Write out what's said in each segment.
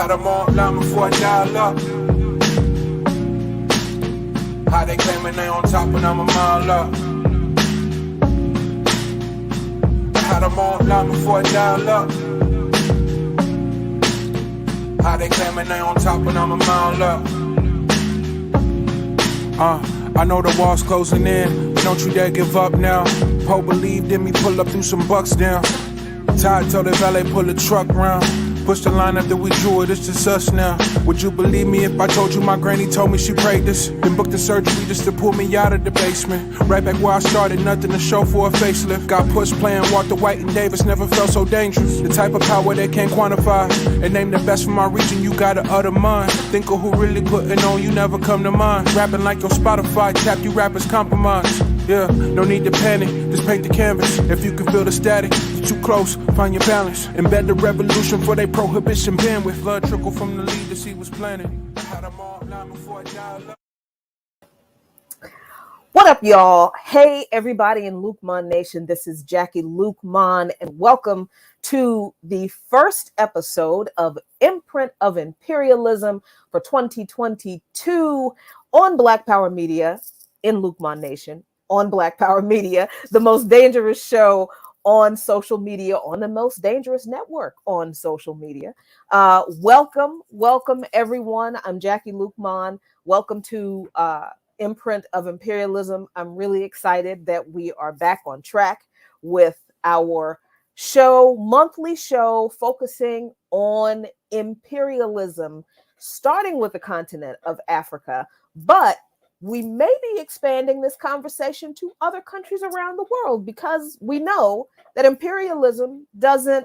had them online before I dial up. How they claiming they on top when I'm a mile up. I had them online before I dial up. How they claiming they on top when I'm a mile up. I know the wall's closing in, but don't you dare give up now. Poe believed in me, pull up through some bucks down. Todd told the valet pull the truck round. Push the line after we drew it, it's just us now. Would you believe me if I told you my granny told me she prayed this? Then booked the surgery just to pull me out of the basement. Right back where I started, nothing to show for a facelift. Got pushed playing Walter White and Davis, never felt so dangerous. The type of power they can't quantify. And name the best from my region, you gotta utter mine. Think of who really putting on, you never come to mind. Rapping like your Spotify, tap you rappers compromise. Yeah, no need to panic, just paint the canvas. If you can feel the static, you're too close, find your balance. Embed the revolution for they prohibition bandwidth. Blood trickle from the leaders he was planning. Had them all online before I dialed up. What up, y'all? Hey, everybody in Lukeman Nation. This is Jackie Lukeman, and welcome to the first episode of Imprint of Imperialism for 2022 on Black Power Media in Lukeman Nation. On Black Power Media, the most dangerous show on social media, on the most dangerous network on social media. Welcome everyone. I'm Jackie Lukeman. Welcome to Imprint of Imperialism. I'm really excited that we are back on track with our show, monthly show, focusing on imperialism, starting with the continent of Africa, but we may be expanding this conversation to other countries around the world because we know that imperialism doesn't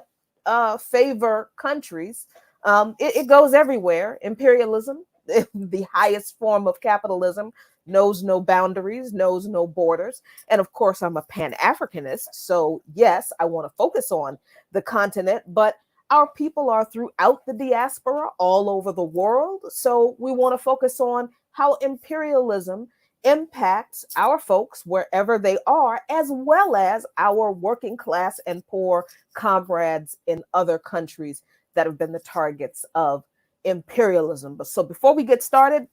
favor countries. It goes everywhere. Imperialism, the highest form of capitalism, knows no boundaries, knows no borders. And of course, I'm a pan-Africanist. So yes, I want to focus on the continent, but our people are throughout the diaspora all over the world. So we want to focus on how imperialism impacts our folks wherever they are, as well as our working class and poor comrades in other countries that have been the targets of imperialism. But so before we get started,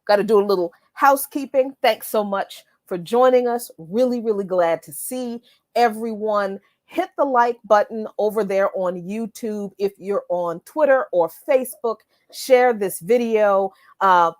got to do a little housekeeping. Thanks so much for joining us. Really, really glad to see everyone. Hit the like button over there on YouTube. If you're on Twitter or Facebook, share this video.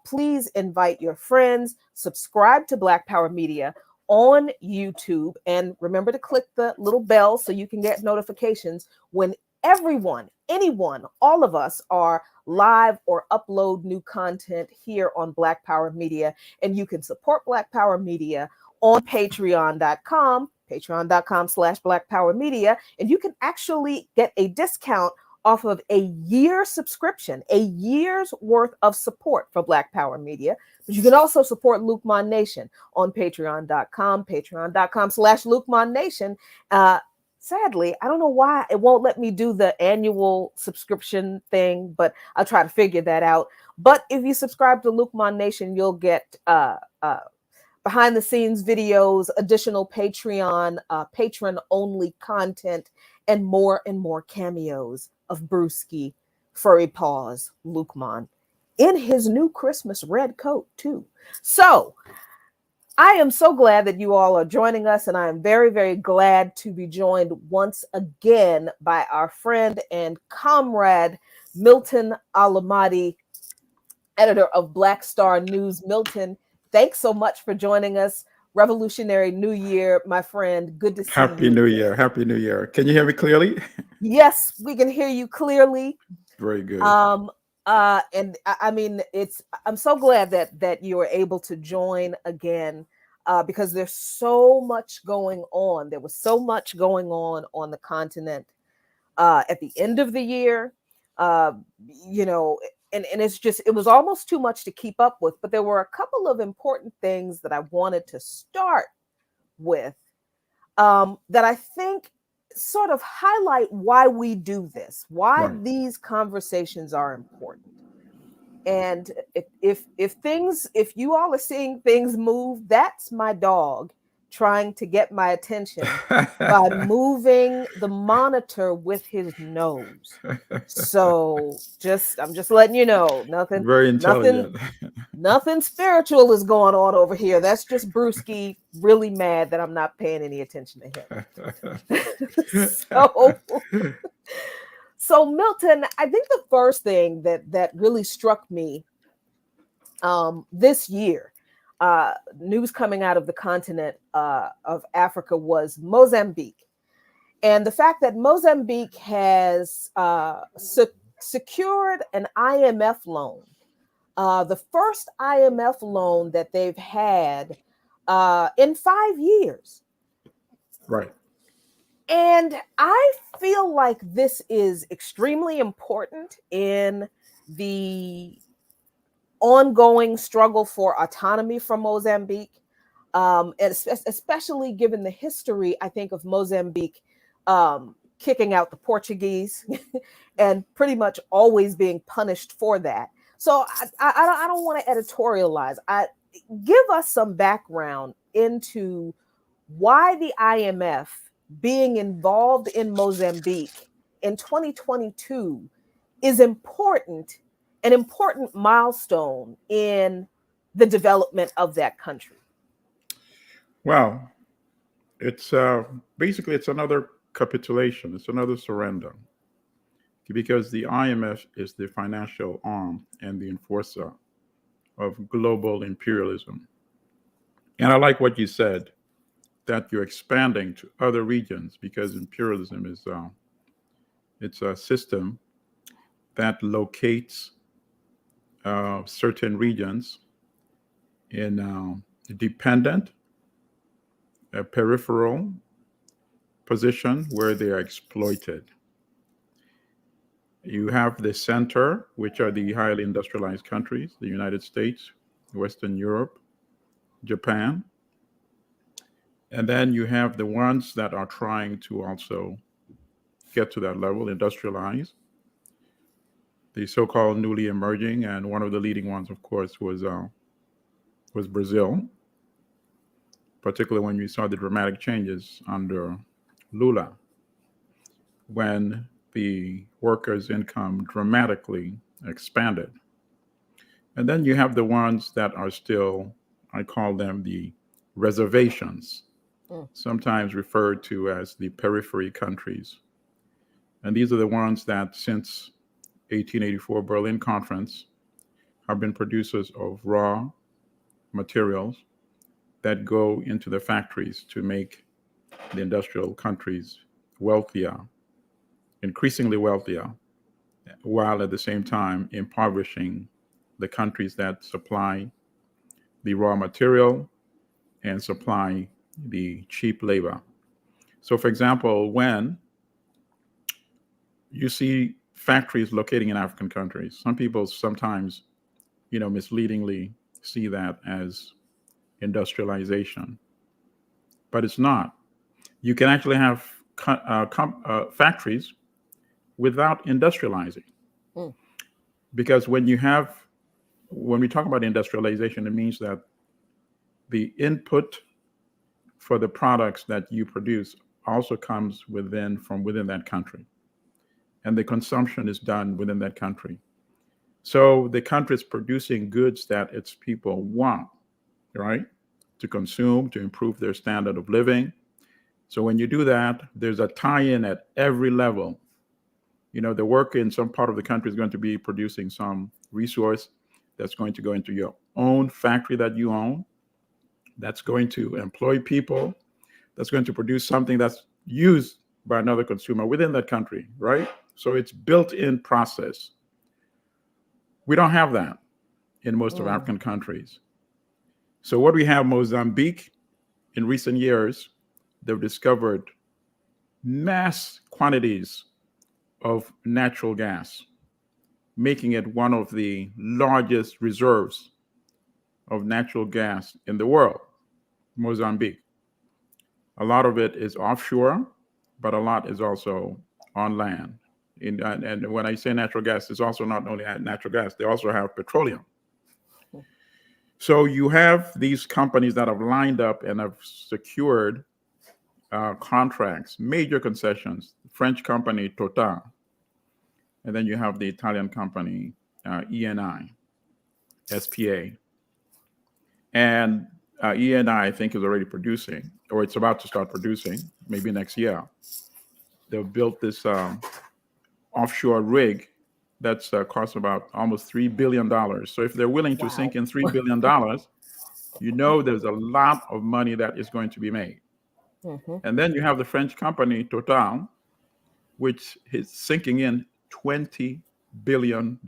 Please invite your friends. Subscribe to Black Power Media on YouTube. And remember to click the little bell so you can get notifications when everyone, anyone, all of us are live or upload new content here on Black Power Media. And you can support Black Power Media on patreon.com/Black Power Media. And you can actually get a discount off of a year subscription, a year's worth of support for Black Power Media. But you can also support Lukeman Nation on patreon.com/Lukeman Nation. Sadly, I don't know why it won't let me do the annual subscription thing, but I'll try to figure that out. But if you subscribe to Lukeman Nation, you'll get behind the scenes videos, additional Patreon, patron-only content, and more cameos of Brewski, Furry Paws, Lukeman, in his new Christmas red coat, too. So I am so glad that you all are joining us, and I am very, very glad to be joined once again by our friend and comrade, Milton Alamadi, editor of Black Star News. Milton, thanks so much for joining us. Revolutionary New Year, my friend. Good to see you. Happy New Year. Happy New Year. Can you hear me clearly? Yes, we can hear you clearly. Very good. And I mean, I'm so glad that you were able to join again, because there's so much going on. There was so much going on the continent at the end of the year, you know, and it was almost too much to keep up with. But there were a couple of important things that I wanted to start with that I think sort of highlight why we do this, why these conversations are important. And if you all are seeing things move, that's my dog. trying to get my attention by moving the monitor with his nose. So I'm just letting you know, Very intelligent. nothing spiritual is going on over here. That's just Brewski really mad that I'm not paying any attention to him. So Milton, I think the first thing that really struck me this year, news coming out of the continent of Africa, was Mozambique. And the fact that Mozambique has secured an IMF loan, the first IMF loan that they've had in 5 years. Right. And I feel like this is extremely important in the ongoing struggle for autonomy from Mozambique, and especially given the history, I think, of Mozambique kicking out the Portuguese and pretty much always being punished for that. So I don't want to editorialize. Give us some background into why the IMF being involved in Mozambique in 2022 is important, an important milestone in the development of that country. Well, it's basically it's another capitulation. It's another surrender, because the IMF is the financial arm and the enforcer of global imperialism. And I like what you said, that you're expanding to other regions, because imperialism is it's a system that locates certain regions in dependent, a peripheral position where they are exploited. You have the center, which are the highly industrialized countries, the United States, Western Europe, Japan. And then you have the ones that are trying to also get to that level, industrialize, the so-called newly emerging, and one of the leading ones, of course, was Brazil, particularly when you saw the dramatic changes under Lula, when the workers' income dramatically expanded. And then you have the ones that are still, I call them the reservations, sometimes referred to as the periphery countries. And these are the ones that since 1884 Berlin Conference have been producers of raw materials that go into the factories to make the industrial countries wealthier, increasingly wealthier, while at the same time impoverishing the countries that supply the raw material and supply the cheap labor. So, for example, when you see factories locating in African countries, some people sometimes, misleadingly see that as industrialization, but it's not. You can actually have factories without industrializing, because when we talk about industrialization, it means that the input for the products that you produce also comes from within that country, and the consumption is done within that country. So the country is producing goods that its people want, right, to consume, to improve their standard of living. So when you do that, there's a tie-in at every level. The worker in some part of the country is going to be producing some resource that's going to go into your own factory that you own, that's going to employ people, that's going to produce something that's used by another consumer within that country, right? So it's built-in process. We don't have that in most of African countries. So what we have, Mozambique, in recent years, they've discovered mass quantities of natural gas, making it one of the largest reserves of natural gas in the world, Mozambique. A lot of it is offshore, but a lot is also on land. And when I say natural gas, it's also not only natural gas, they also have petroleum. So you have these companies that have lined up and have secured contracts, major concessions. French company Total, and then you have the Italian company ENI, SPA, and ENI I think is already producing, or it's about to start producing, maybe next year. They've built this offshore rig that's cost about almost $3 billion. So if they're willing to sink in $3 billion, you know there's a lot of money that is going to be made. Mm-hmm. And then you have the French company Total, which is sinking in $20 billion,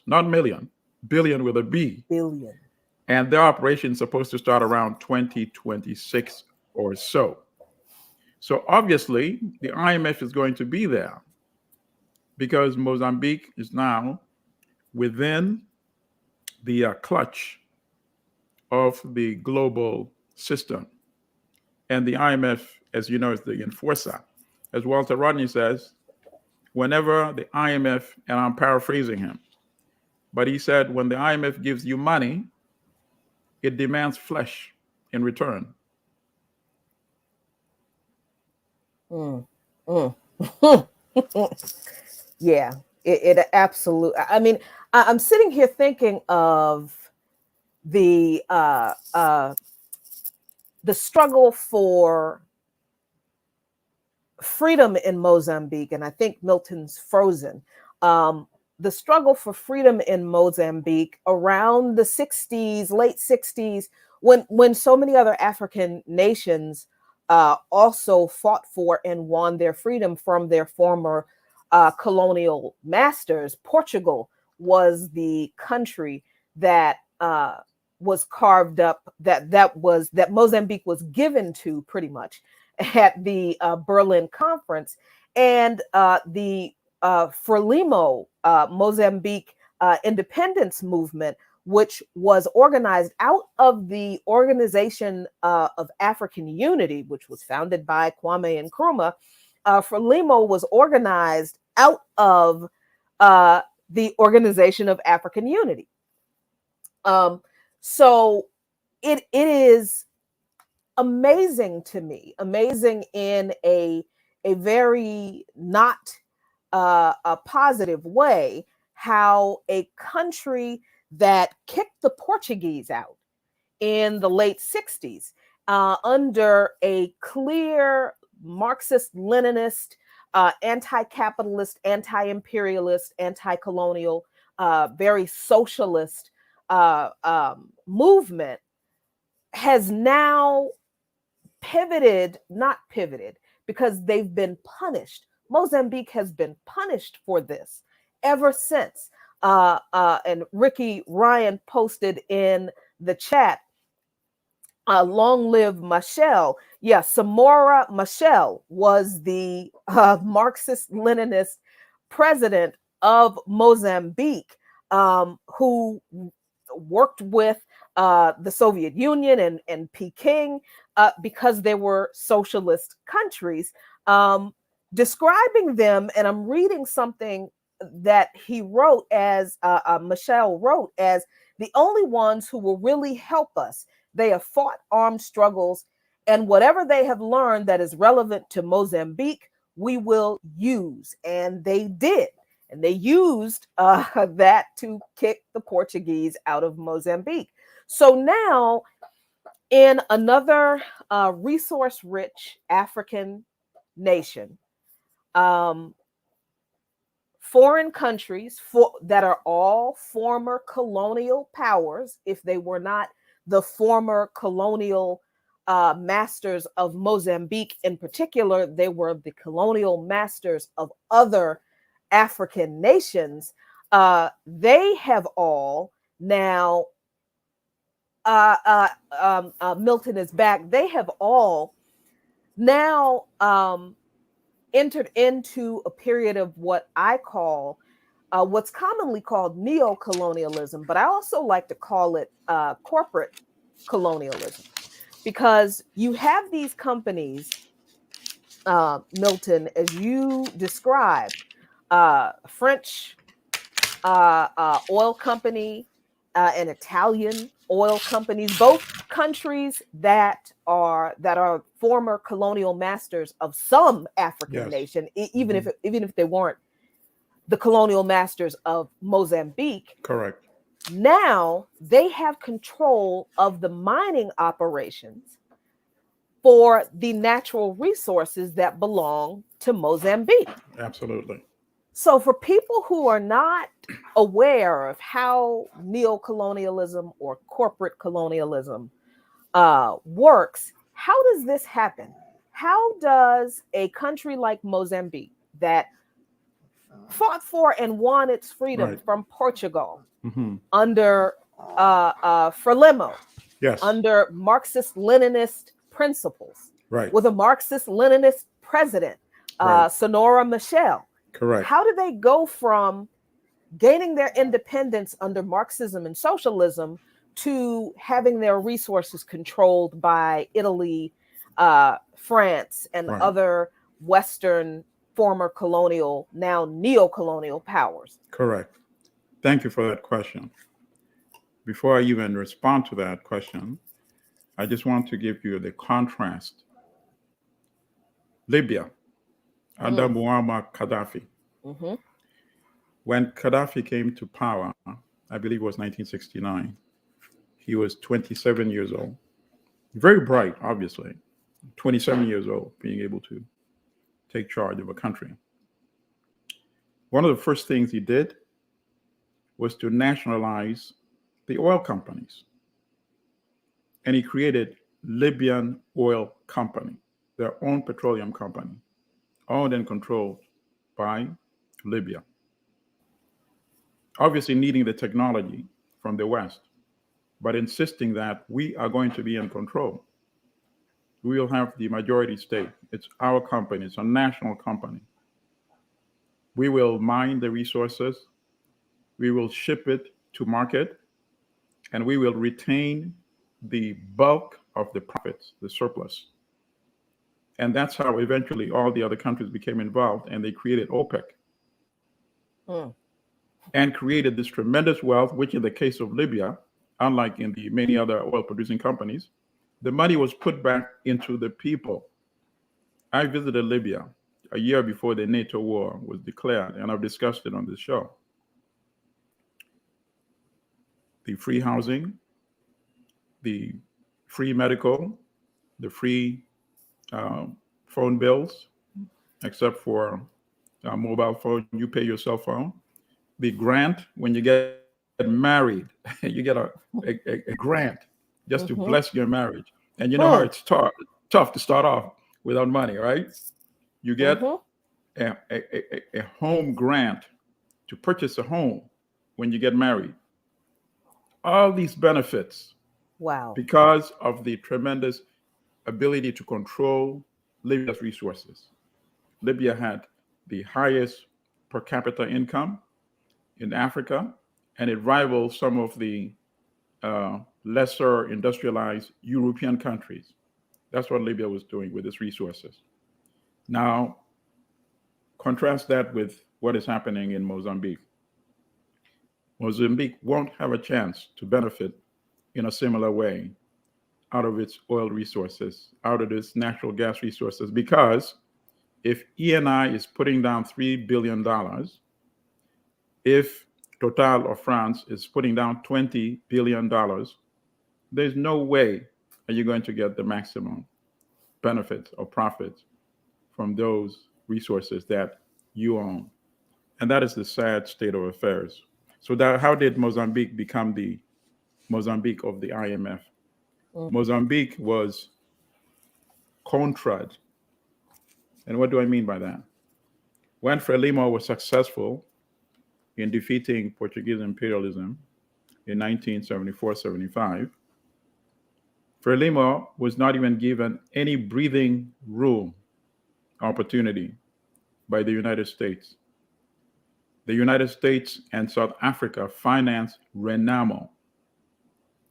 not million, billion with a B. Billion. And their operation is supposed to start around 2026 or so. So obviously, the IMF is going to be there because Mozambique is now within the clutch of the global system. And the IMF, as you know, is the enforcer. As Walter Rodney says, whenever the IMF, and I'm paraphrasing him, but he said, when the IMF gives you money, it demands flesh in return. Yeah, it absolutely. I mean, I'm sitting here thinking of the struggle for freedom in Mozambique, and I think Milton's Frozen. The struggle for freedom in Mozambique around the 60s, late 60s, when so many other African nations also fought for and won their freedom from their former colonial masters. Portugal was the country that was carved up, that Mozambique was given to pretty much at the Berlin Conference, and the Frelimo Mozambique independence movement, which was organized out of the Organization of African Unity, which was founded by Kwame Nkrumah. Frelimo was organized out of the Organization of African Unity. So it is amazing to me, amazing in a very not a positive way, how a country that kicked the Portuguese out in the late 60s under a clear Marxist-Leninist, anti-capitalist, anti-imperialist, anti-colonial, very socialist movement, has now not pivoted, because they've been punished. Mozambique has been punished for this ever since. And Ricky Ryan posted in the chat, long live Machel. Yeah, Samora Machel was the Marxist-Leninist president of Mozambique, who worked with the Soviet Union and Peking because they were socialist countries, describing them. And I'm reading something that he wrote as Michelle wrote as the only ones who will really help us. They have fought armed struggles, and whatever they have learned that is relevant to Mozambique, we will use. And they did. And they used that to kick the Portuguese out of Mozambique. So now, in another resource-rich African nation, foreign countries that are all former colonial powers, if they were not the former colonial masters of Mozambique in particular, they were the colonial masters of other African nations. They have all now, Milton is back, they have all now entered into a period of what I call, what's commonly called neo-colonialism, but I also like to call it corporate colonialism, because you have these companies, Milton, as you described, French oil company, an Italian oil companies, both countries that are former colonial masters of some African Yes. nation, even if they weren't the colonial masters of Mozambique. Correct. Now they have control of the mining operations for the natural resources that belong to Mozambique. Absolutely. So for people who are not aware of how neocolonialism or corporate colonialism works, how does this happen? How does a country like Mozambique that fought for and won its freedom Right. from Portugal Mm-hmm. under Frelimo, Yes. under Marxist-Leninist principles, Right. with a Marxist-Leninist president, Right. Sonora Michel. Correct. How did they go from gaining their independence under Marxism and socialism to having their resources controlled by Italy, France, and Right. other Western former colonial, now neo-colonial powers? Correct. Thank you for that question. Before I even respond to that question, I just want to give you the contrast. Libya, under Muammar Gaddafi. Mm-hmm. When Gaddafi came to power, I believe it was 1969, he was 27 years old. Very bright, obviously. 27 years old, being able to take charge of a country. One of the first things he did was to nationalize the oil companies. And he created Libyan Oil Company, their own petroleum company, owned and controlled by Libya. Obviously needing the technology from the West, but insisting that we are going to be in control. We will have the majority stake. It's our company. It's a national company. We will mine the resources. We will ship it to market, and we will retain the bulk of the profits, the surplus. And that's how eventually all the other countries became involved, and they created OPEC and created this tremendous wealth, which in the case of Libya, unlike in the many other oil producing companies, the money was put back into the people. I visited Libya a year before the NATO war was declared, and I've discussed it on this show. The free housing, the free medical, the free phone bills, except for a mobile phone, you pay your cell phone. The grant, when you get married, you get a grant just to bless your marriage. And you know how it's tough to start off without money, right? You get a home grant to purchase a home when you get married. All these benefits, Wow. because of the tremendous ability to control Libya's resources. Libya had the highest per capita income in Africa, and it rivals some of the lesser industrialized European countries. That's what Libya was doing with its resources. Now, contrast that with what is happening in Mozambique. Mozambique won't have a chance to benefit in a similar way out of its oil resources, out of its natural gas resources, because if ENI is putting down $3 billion, if Total of France is putting down $20 billion, there's no way are you going to get the maximum benefits or profits from those resources that you own. And that is the sad state of affairs. So how did Mozambique become the Mozambique of the IMF? Mozambique was contrad. And what do I mean by that? When Frelimo was successful in defeating Portuguese imperialism in 1974-75, Frelimo was not even given any breathing room opportunity by the United States. The United States and South Africa financed Renamo.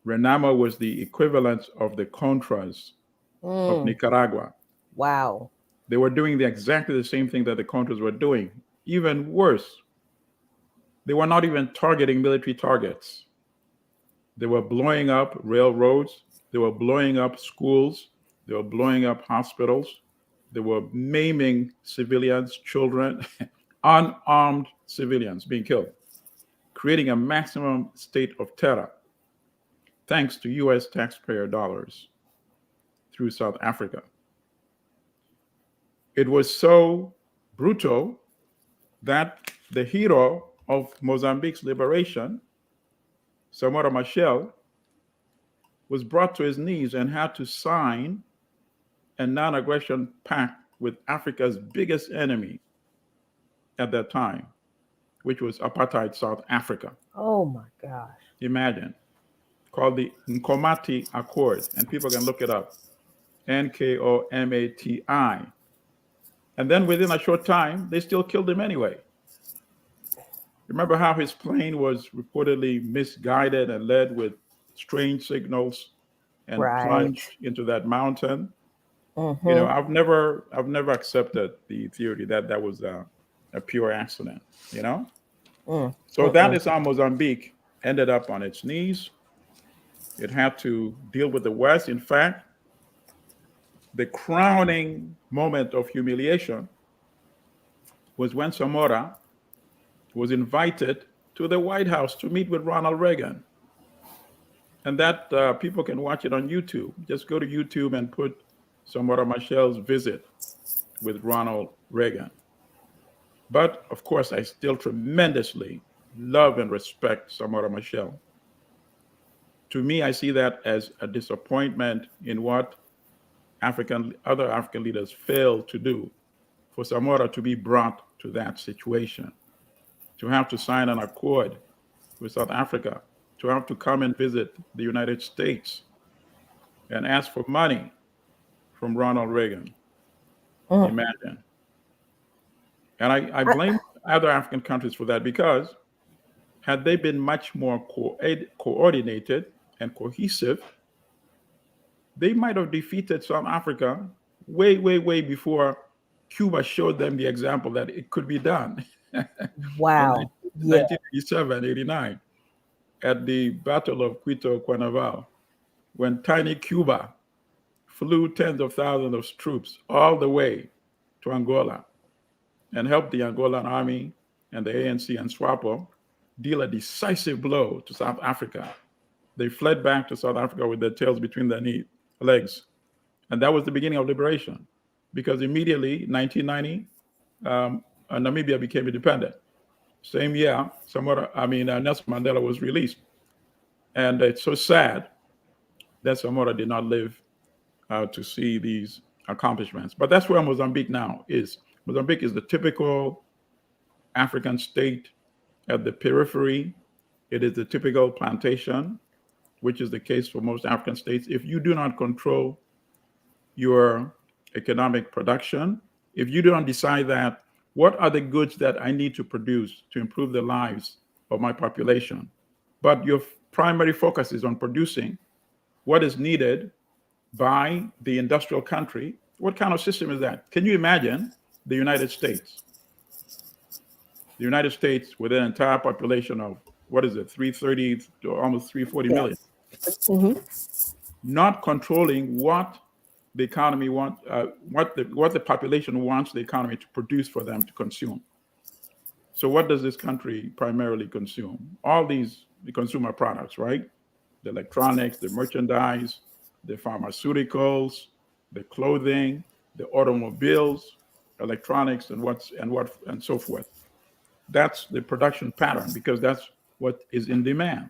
Renamo was the equivalent of the Contras of Nicaragua. Wow. They were doing exactly the same thing that the Contras were doing, even worse. They were not even targeting military targets. They were blowing up railroads. They were blowing up schools. They were blowing up hospitals. They were maiming civilians, children, unarmed civilians being killed, creating a maximum state of terror thanks to US taxpayer dollars through South Africa. It was so brutal that the hero of Mozambique's liberation, Samora Machel, was brought to his knees and had to sign a non-aggression pact with Africa's biggest enemy at that time, which was apartheid South Africa. Oh my gosh. Imagine. Called the Nkomati Accord, and people can look it up. Nkomati. And then within a short time, they still killed him anyway. Remember how his plane was reportedly misguided and led with strange signals and plunged into that mountain? Mm-hmm. You know, I've never accepted the theory that that was a pure accident, you know? So that is how Mozambique ended up on its knees. It had to deal with the West. In fact, the crowning moment of humiliation was when Samora was invited to the White House to meet with Ronald Reagan. And that people can watch it on YouTube. Just go to YouTube and put Samora Machel's visit with Ronald Reagan. But of course, I still tremendously love and respect Samora Machel. To me, I see that as a disappointment in what other African leaders failed to do, for Samora to be brought to that situation, to have to sign an accord with South Africa, to have to come and visit the United States and ask for money from Ronald Reagan. Imagine. And I blame other African countries for that, because had they been much more coordinated and cohesive, they might have defeated South Africa way, way, way before Cuba showed them the example that it could be done. Wow. In 1987, 89, at the Battle of Quito Cuernavaca, when tiny Cuba flew tens of thousands of troops all the way to Angola and helped the Angolan army and the ANC and SWAPO deal a decisive blow to South Africa. They fled back to South Africa with their tails between their legs. And that was the beginning of liberation, because immediately, 1990, Namibia became independent. Same year, Nelson Mandela was released. And it's so sad that Samora did not live to see these accomplishments. But that's where Mozambique now is. Mozambique is the typical African state at the periphery. It is the typical plantation, which is the case for most African states. If you do not control your economic production, if you don't decide that, what are the goods that I need to produce to improve the lives of my population, but your primary focus is on producing what is needed by the industrial country, what kind of system is that? Can you imagine the United States? The United States with an entire population of, 330 to almost 340 million. Not controlling what the economy wants, what the population wants the economy to produce for them to consume. So what does this country primarily consume? All the consumer products, right? The electronics, the merchandise, the pharmaceuticals, the clothing, the automobiles, electronics, and so forth. That's the production pattern, because that's what is in demand.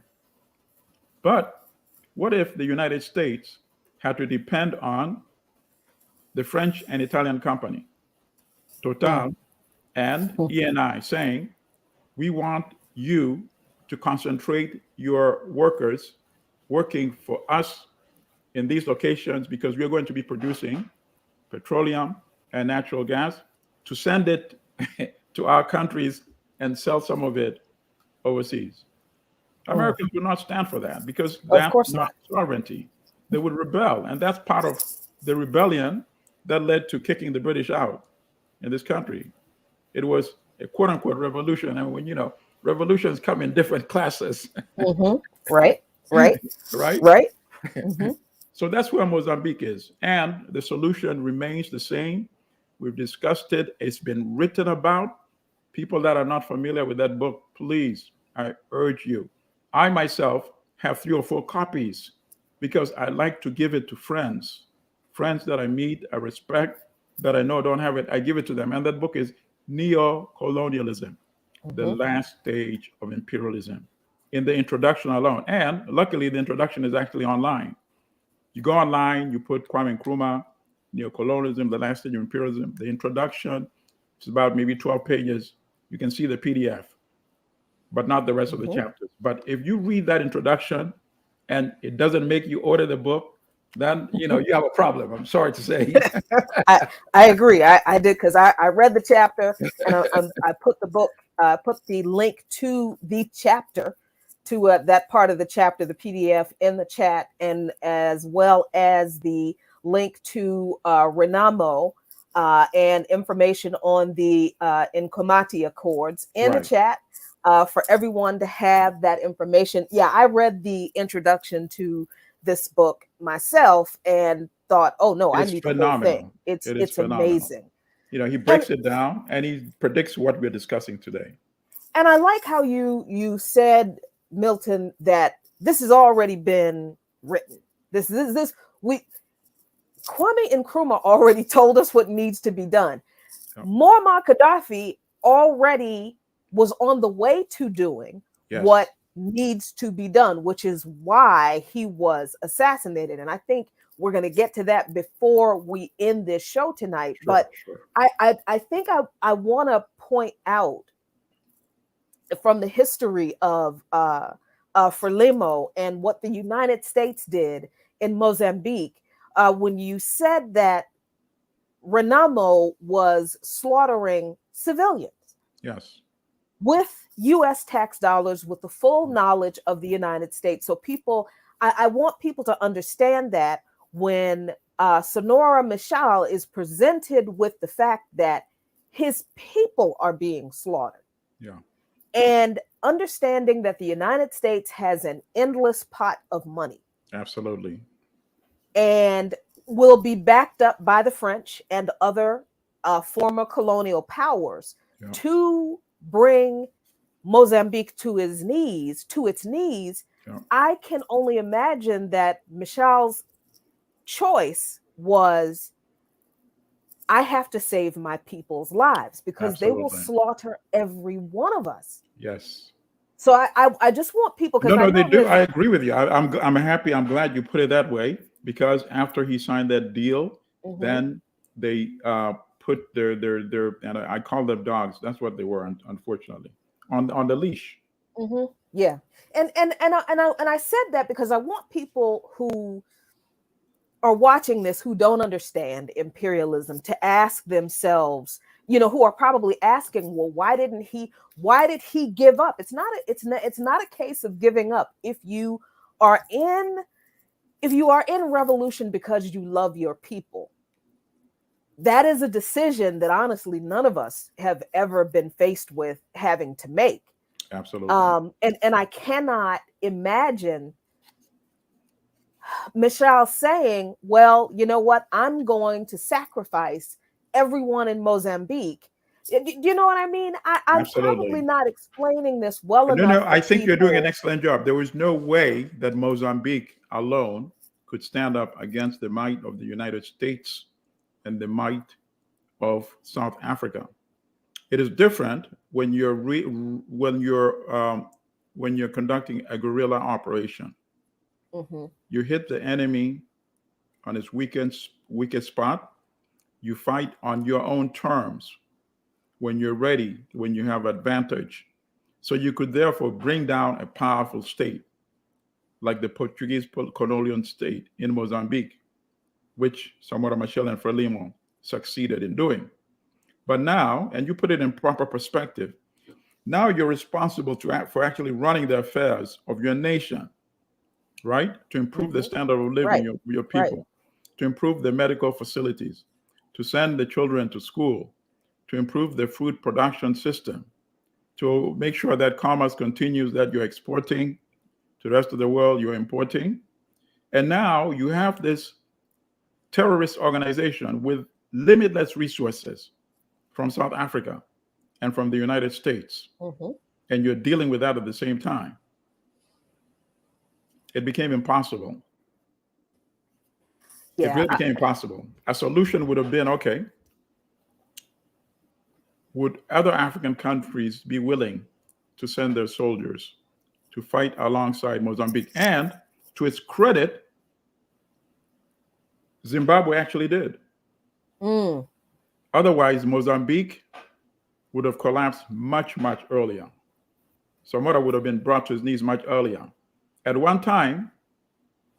But what if the United States had to depend on the French and Italian company, Total and ENI, saying, we want you to concentrate your workers working for us in these locations, because we're going to be producing petroleum and natural gas to send it to our countries and sell some of it overseas. Americans would not stand for that, because that's not sovereignty. They would rebel. And that's part of the rebellion that led to kicking the British out in this country. It was a quote unquote revolution. And when, revolutions come in different classes. Right. Right. Right? Right. Mm-hmm. So that's where Mozambique is. And the solution remains the same. We've discussed it. It's been written about. People that are not familiar with that book, please, I urge you. I myself have 3 or 4 copies because I like to give it to friends that I meet, I respect, that I know don't have it. I give it to them. And that book is Neo-Colonialism, the Mm-hmm. last stage of imperialism, in the introduction alone. And luckily, the introduction is actually online. You go online, you put Kwame Nkrumah, Neo-Colonialism, the last stage of imperialism, the introduction. It's about maybe 12 pages. You can see the PDF, but not the rest of the Mm-hmm. chapters. But if you read that introduction and it doesn't make you order the book, then you have a problem. I'm sorry to say. I agree. I did, because I read the chapter, and I put the book, put the link to the chapter, to that part of the chapter, the PDF, in the chat, and as well as the link to Renamo and information on the Nkomati Accords in the Right. chat, for everyone to have that information. Yeah, I read the introduction to this book myself and thought, oh no, I It's need the whole thing. phenomenal. It is It's phenomenal. amazing. He And breaks it down and he predicts what we're discussing today. and I like how you said, Milton, that this has already been written. This we Kwame Nkrumah already told us what needs to be done. Yeah. Muammar Gaddafi already was on the way to doing Yes. what needs to be done, which is why he was assassinated. And I think we're going to get to that before we end this show tonight. Sure, but sure. I think I want to point out from the history of Frelimo and what the United States did in Mozambique, when you said that Renamo was slaughtering civilians. Yes. With U.S. tax dollars, with the full knowledge of the United States. So I want people to understand that when Sonora Machel is presented with the fact that his people are being slaughtered. Yeah. And understanding that the United States has an endless pot of money. Absolutely. And will be backed up by the French and other former colonial powers, yeah, to bring Mozambique to its knees. Yeah. I can only imagine that Michel's choice was, I have to save my people's lives, because Absolutely. They will slaughter every one of us. Yes. So I just want people, because no, they do. I agree with you. I'm happy. I'm glad you put it that way, because after he signed that deal, mm-hmm. then they put their and I call them dogs. That's what they were, unfortunately, on the leash. Mm-hmm. Yeah, and I said that because I want people who are watching this who don't understand imperialism to ask themselves, who are probably asking, well, why did he give up? It's not a case of giving up. If you are in revolution because you love your people, that is a decision that honestly none of us have ever been faced with having to make. Absolutely. And I cannot imagine Michel saying, well, you know what? I'm going to sacrifice everyone in Mozambique. You know what I mean? I'm probably not explaining this well enough. No, I think you're doing an excellent job. There was no way that Mozambique alone could stand up against the might of the United States and the might of South Africa. It is different when you're conducting a guerrilla operation. Mm-hmm. You hit the enemy on his weakest spot. You fight on your own terms when you're ready, when you have advantage. So you could therefore bring down a powerful state like the Portuguese colonial state in Mozambique, which Samora Machel and Frelimo succeeded in doing. But now, and you put it in proper perspective, now you're responsible for actually running the affairs of your nation, right? To improve mm-hmm. the standard of living of your people, right. To improve the medical facilities, to send the children to school, to improve the food production system, to make sure that commerce continues, that you're exporting, to the rest of the world, you're importing. And now you have this terrorist organization with limitless resources from South Africa and from the United States. And you're dealing with that at the same time. It became impossible. It really became impossible. A solution would have been, okay, would other African countries be willing to send their soldiers to fight alongside Mozambique? And to its credit, Zimbabwe actually did. Otherwise, Mozambique would have collapsed much, much earlier. Samora would have been brought to his knees much earlier. At one time,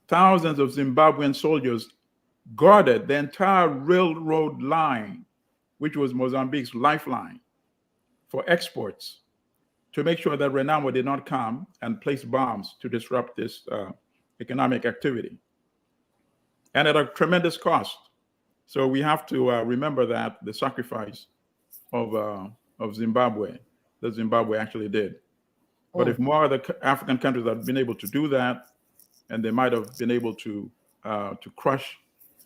thousands of Zimbabwean soldiers guarded the entire railroad line, which was Mozambique's lifeline for exports, to make sure that Renamo did not come and place bombs to disrupt this economic activity, and at a tremendous cost. So we have to remember that the sacrifice of Zimbabwe, that Zimbabwe actually did. But if more other African countries had been able to do that, and they might have been able to crush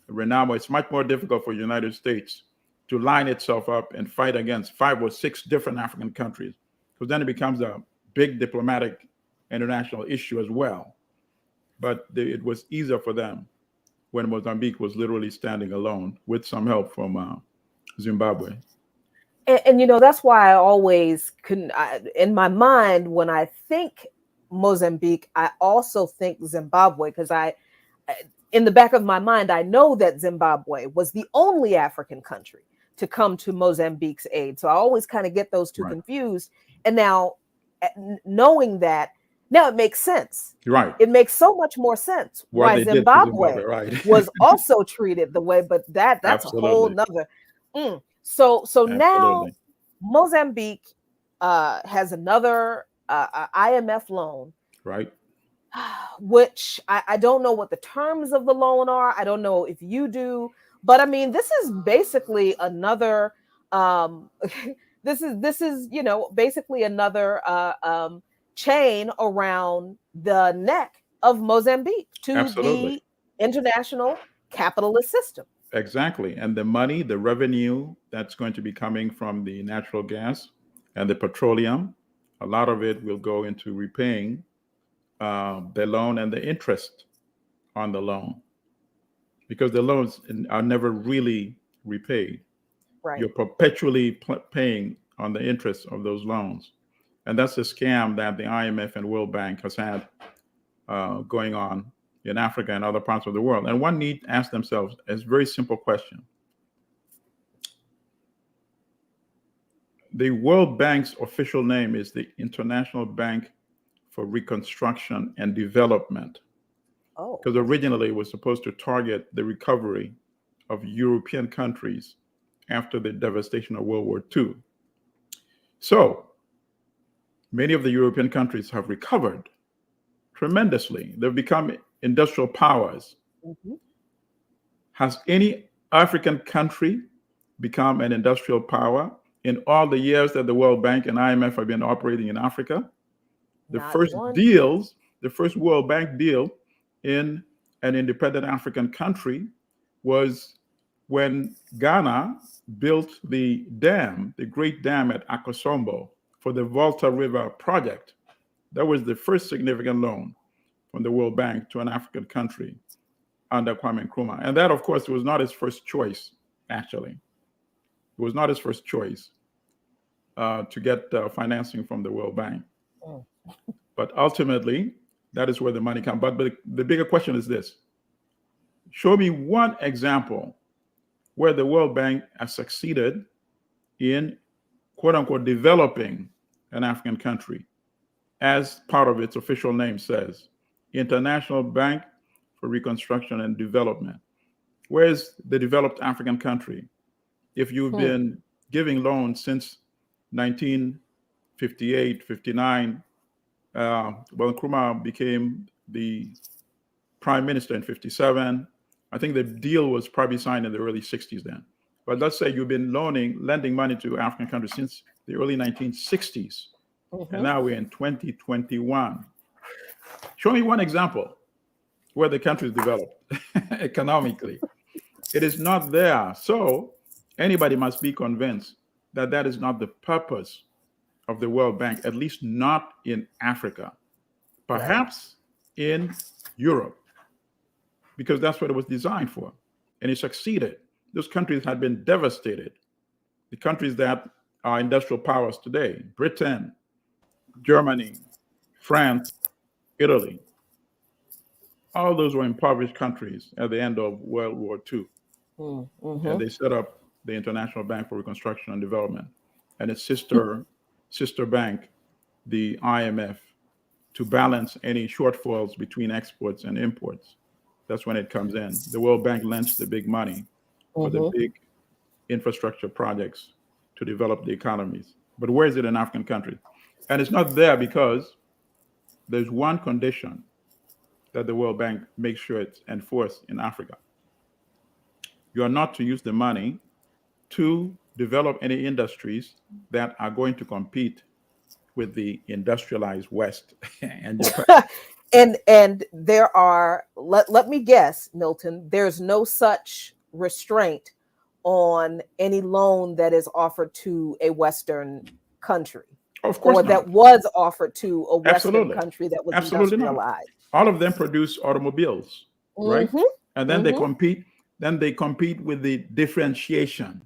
Renamo, it's much more difficult for the United States to line itself up and fight against 5 or 6 different African countries, because then it becomes a big diplomatic international issue as well. But it was easier for them when Mozambique was literally standing alone with some help from Zimbabwe. And that's why I always couldn't, in my mind, when I think Mozambique, I also think Zimbabwe, because in the back of my mind, I know that Zimbabwe was the only African country to come to Mozambique's aid. So I always kind of get those two confused. And now, knowing that, now it makes sense. Right. It makes so much more sense why Zimbabwe was also treated the way, but that's Absolutely. A whole nother. So now Mozambique has another IMF loan. Right. Which I don't know what the terms of the loan are. I don't know if you do, but I mean, this is basically another, this is, basically another chain around the neck of Mozambique to Absolutely. the international capitalist system. Exactly. And the money, the revenue that's going to be coming from the natural gas and the petroleum, a lot of it will go into repaying the loan and the interest on the loan, because the loans are never really repaid. Right. You're perpetually paying on the interest of those loans. And that's a scam that the IMF and World Bank has had going on in Africa and other parts of the world. And one need to ask themselves a very simple question. The World Bank's official name is the International Bank for Reconstruction and Development. Oh. Because originally it was supposed to target the recovery of European countries after the devastation of World War II. So many of the European countries have recovered tremendously. They've become industrial powers. Mm-hmm. Has any African country become an industrial power in all the years that the World Bank and IMF have been operating in Africa? The first World Bank deal in an independent African country was when Ghana built the dam, the great dam at Akosombo for the Volta River project. That was the first significant loan from the World Bank to an African country under Kwame Nkrumah. And that, of course, was not his first choice, actually. It was not his first choice to get financing from the World Bank. Oh. But ultimately, that is where the money comes. But the bigger question is this. Show me one example where the World Bank has succeeded in, quote unquote, developing an African country, as part of its official name says, International Bank for Reconstruction and Development. Where's the developed African country? If you've been giving loans since 1958, 59, well, Nkrumah became the prime minister in 57. I think the deal was probably signed in the early 60s then. But let's say you've been lending money to African countries since the early 1960s. Mm-hmm. And now we're in 2021. Show me one example where the country is developed economically. It is not there. So anybody must be convinced that that is not the purpose of the World Bank, at least not in Africa, perhaps in Europe, because that's what it was designed for. And it succeeded. Those countries had been devastated. The countries that are industrial powers today, Britain, Germany, France, Italy, all those were impoverished countries at the end of World War II. Mm-hmm. And they set up the International Bank for Reconstruction and Development and its sister bank, the IMF, to balance any shortfalls between exports and imports. That's when it comes in. The World Bank lends the big money for the big infrastructure projects to develop the economies. But where is it in African countries? And it's not there because there's one condition that the World Bank makes sure it's enforced in Africa. You are not to use the money to develop any industries that are going to compete with the industrialized West and Japan. and there are, let me guess, Milton, there's no such restraint on any loan that is offered to a Western country. Of course, or not. that was offered to a Western Absolutely. country that was Absolutely industrialized. Not. All of them produce automobiles, right? And then they compete. Then they compete with the differentiation.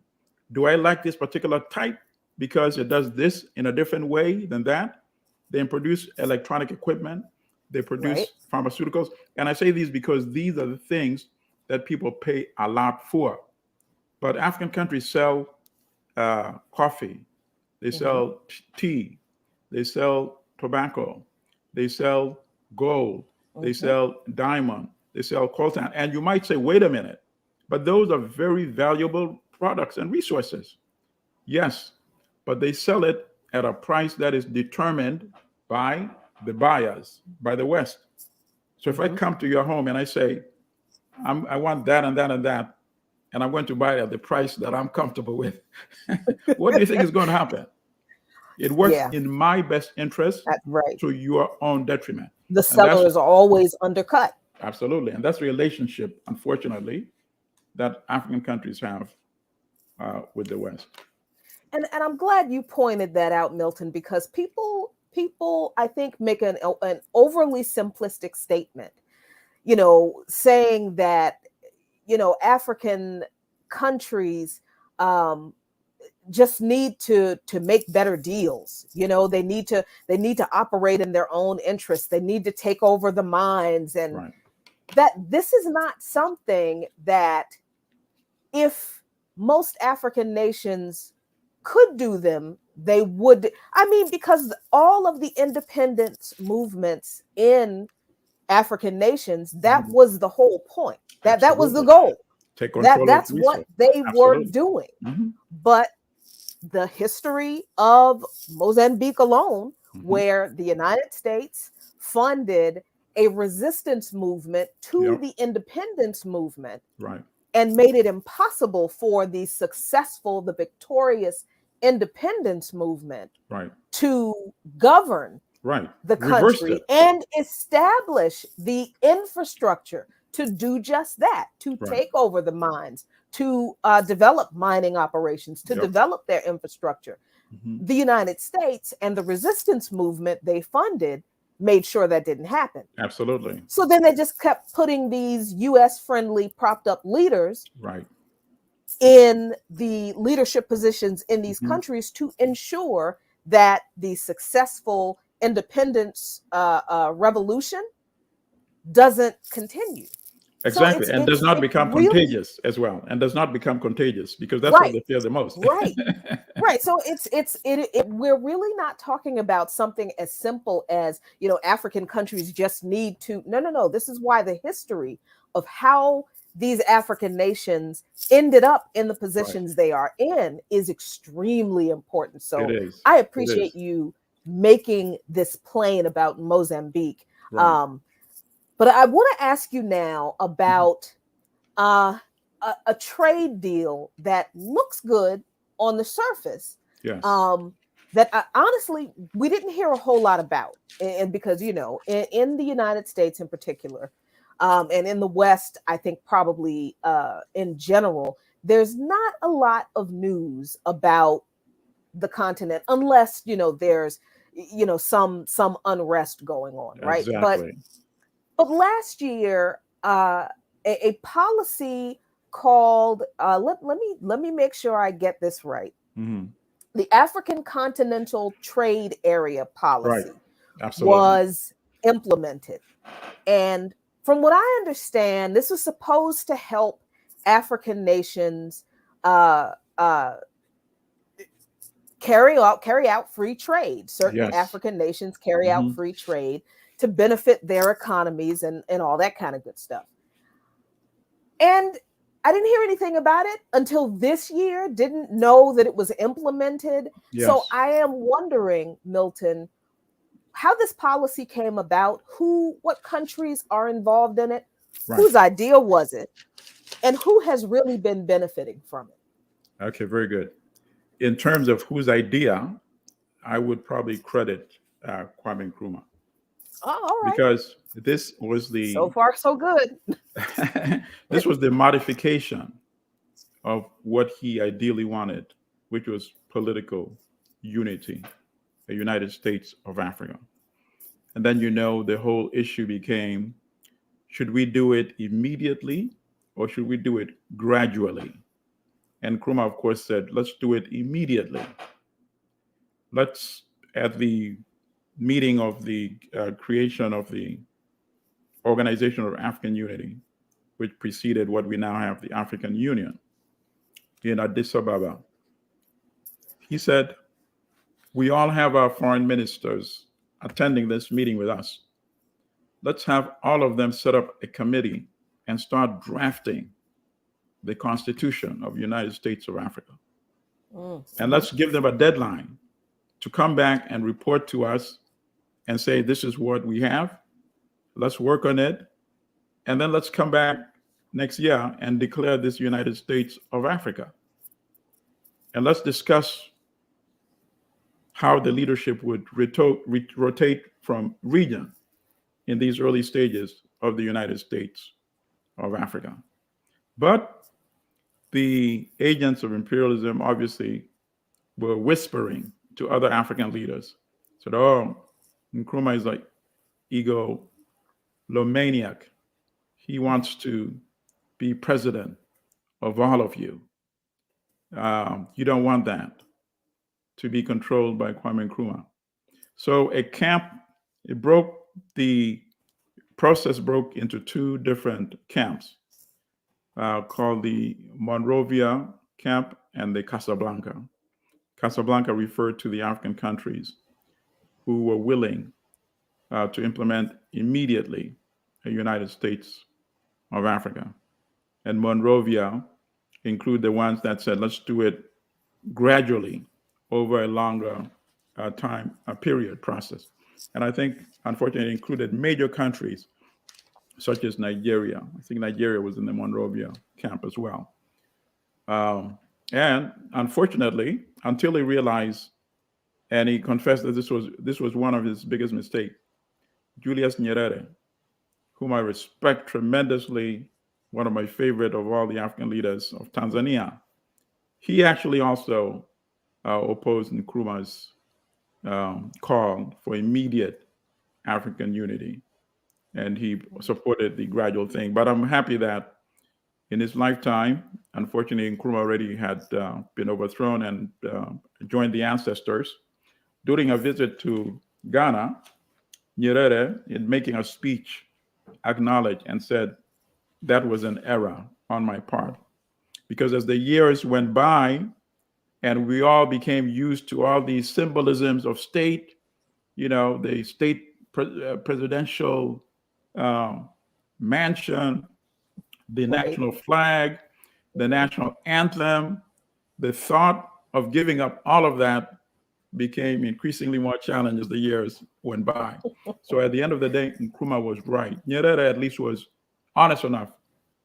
Do I like this particular type because it does this in a different way than that? They produce electronic equipment. They produce pharmaceuticals. And I say these because these are the things that people pay a lot for. But African countries sell coffee. They sell tea. They sell tobacco. They sell gold. They sell diamond. They sell coltan. And you might say, wait a minute, but those are very valuable products and resources. Yes, but they sell it at a price that is determined by the buyers, by the West. So if I come to your home and I say, I want that and that and that, and I'm going to buy it at the price that I'm comfortable with, what do you think is going to happen? It works in my best interest to your own detriment. The seller is always undercut. Absolutely. And that's the relationship, unfortunately, that African countries have with the West. And I'm glad you pointed that out, Milton, because people I think make an overly simplistic statement, saying that, African countries just need to make better deals. They need to operate in their own interests. They need to take over the mines, and that this is not something that, if most African nations could do them, they would. I mean, because all of the independence movements in African nations, that was the whole point. That was the goal. Take control That's what they were doing. But the history of Mozambique alone, where the United States funded a resistance movement to the independence movement, and made it impossible for the victorious independence movement to govern the country and establish the infrastructure to do just that, to take over the mines, to develop mining operations, to develop their infrastructure. The United States and the resistance movement they funded made sure that didn't happen. Absolutely. So then they just kept putting these US-friendly propped up leaders in the leadership positions in these countries to ensure that the successful independence revolution doesn't continue. Exactly. So and does not become contagious as well. And does not become contagious, because that's what they fear the most. Right. So we're really not talking about something as simple as, African countries just need to. No. This is why the history of how these African nations ended up in the positions they are in is extremely important. So I appreciate you making this plain about Mozambique. But I want to ask you now about a trade deal that looks good on the surface. that honestly we didn't hear a whole lot about. And because, you know, in the United States in particular, and in the West, I think probably in general, there's not a lot of news about the continent unless, you know, there's, you know, some unrest going on, right? Exactly. But last year, a policy called let me make sure I get this right. Hmm. The African Continental Trade Area Right. policy Absolutely. was implemented. And from what I understand, this was supposed to help African nations uh, uh, carry out free trade. Certain Yes. African nations carry out Hmm. free trade to benefit their economies and all that kind of good stuff. And I didn't hear anything about it until this year, didn't know that it was implemented. So Yes. I am wondering, Milton, how this policy came about, what countries are involved in it, Right. whose idea was it, and who has really been benefiting from it. Okay. Very good. In terms of whose idea, I would probably credit Kwame Nkrumah, Oh, all right. because this was So the far, so good. this was the modification of what he ideally wanted, which was political unity, a United States of Africa. And then, you know, the whole issue became, should we do it immediately or should we do it gradually? And Nkrumah, of course, said, let's do it immediately. Let's, at the meeting of the creation of the Organization of African Unity, which preceded what we now have, the African Union, in Addis Ababa, he said, we all have our foreign ministers attending this meeting with us. Let's have all of them set up a committee and start drafting the Constitution of the United States of Africa. Mm-hmm. And let's give them a deadline to come back and report to us and say, this is what we have. Let's work on it. And then let's come back next year and declare this United States of Africa. And let's discuss how the leadership would rotate from region in these early stages of the United States of Africa. But the agents of imperialism obviously were whispering to other African leaders, said, oh, Nkrumah is like egomaniac. He wants to be president of all of you. You don't want that to be controlled by Kwame Nkrumah. So the process broke into two different camps called the Monrovia camp and the Casablanca. Casablanca referred to the African countries who were willing to implement immediately a United States of Africa. And Monrovia include the ones that said, let's do it gradually over a longer period process. And I think, unfortunately, it included major countries such as Nigeria. I think Nigeria was in the Monrovia camp as well. And unfortunately, until he realized and he confessed that this was one of his biggest mistakes, Julius Nyerere, whom I respect tremendously, one of my favorite of all the African leaders of Tanzania, he actually also opposed Nkrumah's call for immediate African unity, and he supported the gradual thing. But I'm happy that in his lifetime, unfortunately, Nkrumah already had been overthrown and joined the ancestors. During a visit to Ghana, Nyerere, in making a speech, acknowledged and said, that was an error on my part. Because as the years went by and we all became used to all these symbolisms of state, you know, the state presidential mansion, the national flag, the national anthem, the thought of giving up all of that became increasingly more challenging as the years went by. So at the end of the day, Nkrumah was right. Nyerere at least was honest enough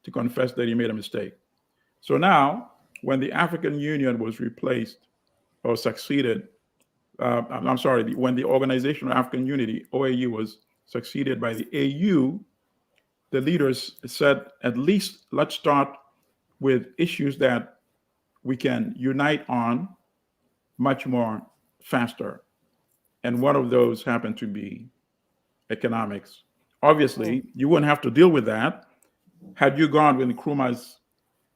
to confess that he made a mistake. So now, when the African Union was replaced or succeeded I'm sorry, when the Organization of African Unity, OAU, was succeeded by the AU, the leaders said, at least let's start with issues that we can unite on much more faster. And one of those happened to be economics. Obviously, you wouldn't have to deal with that had you gone with Nkrumah's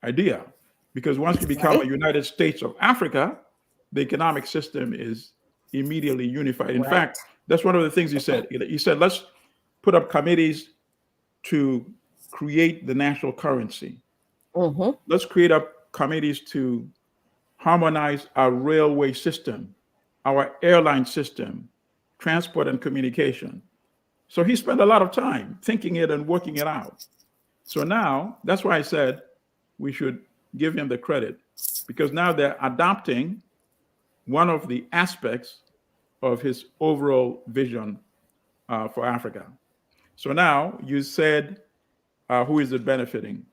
idea. Because once you become a United States of Africa, the economic system is immediately unified. In fact, that's one of the things he said. He said, let's put up committees to create the national currency. Let's create up committees to harmonize our railway system, our airline system, transport and communication. So he spent a lot of time thinking it and working it out. So now, that's why I said we should give him the credit, because now they're adopting one of the aspects of his overall vision for Africa. So now you said, who is it benefiting?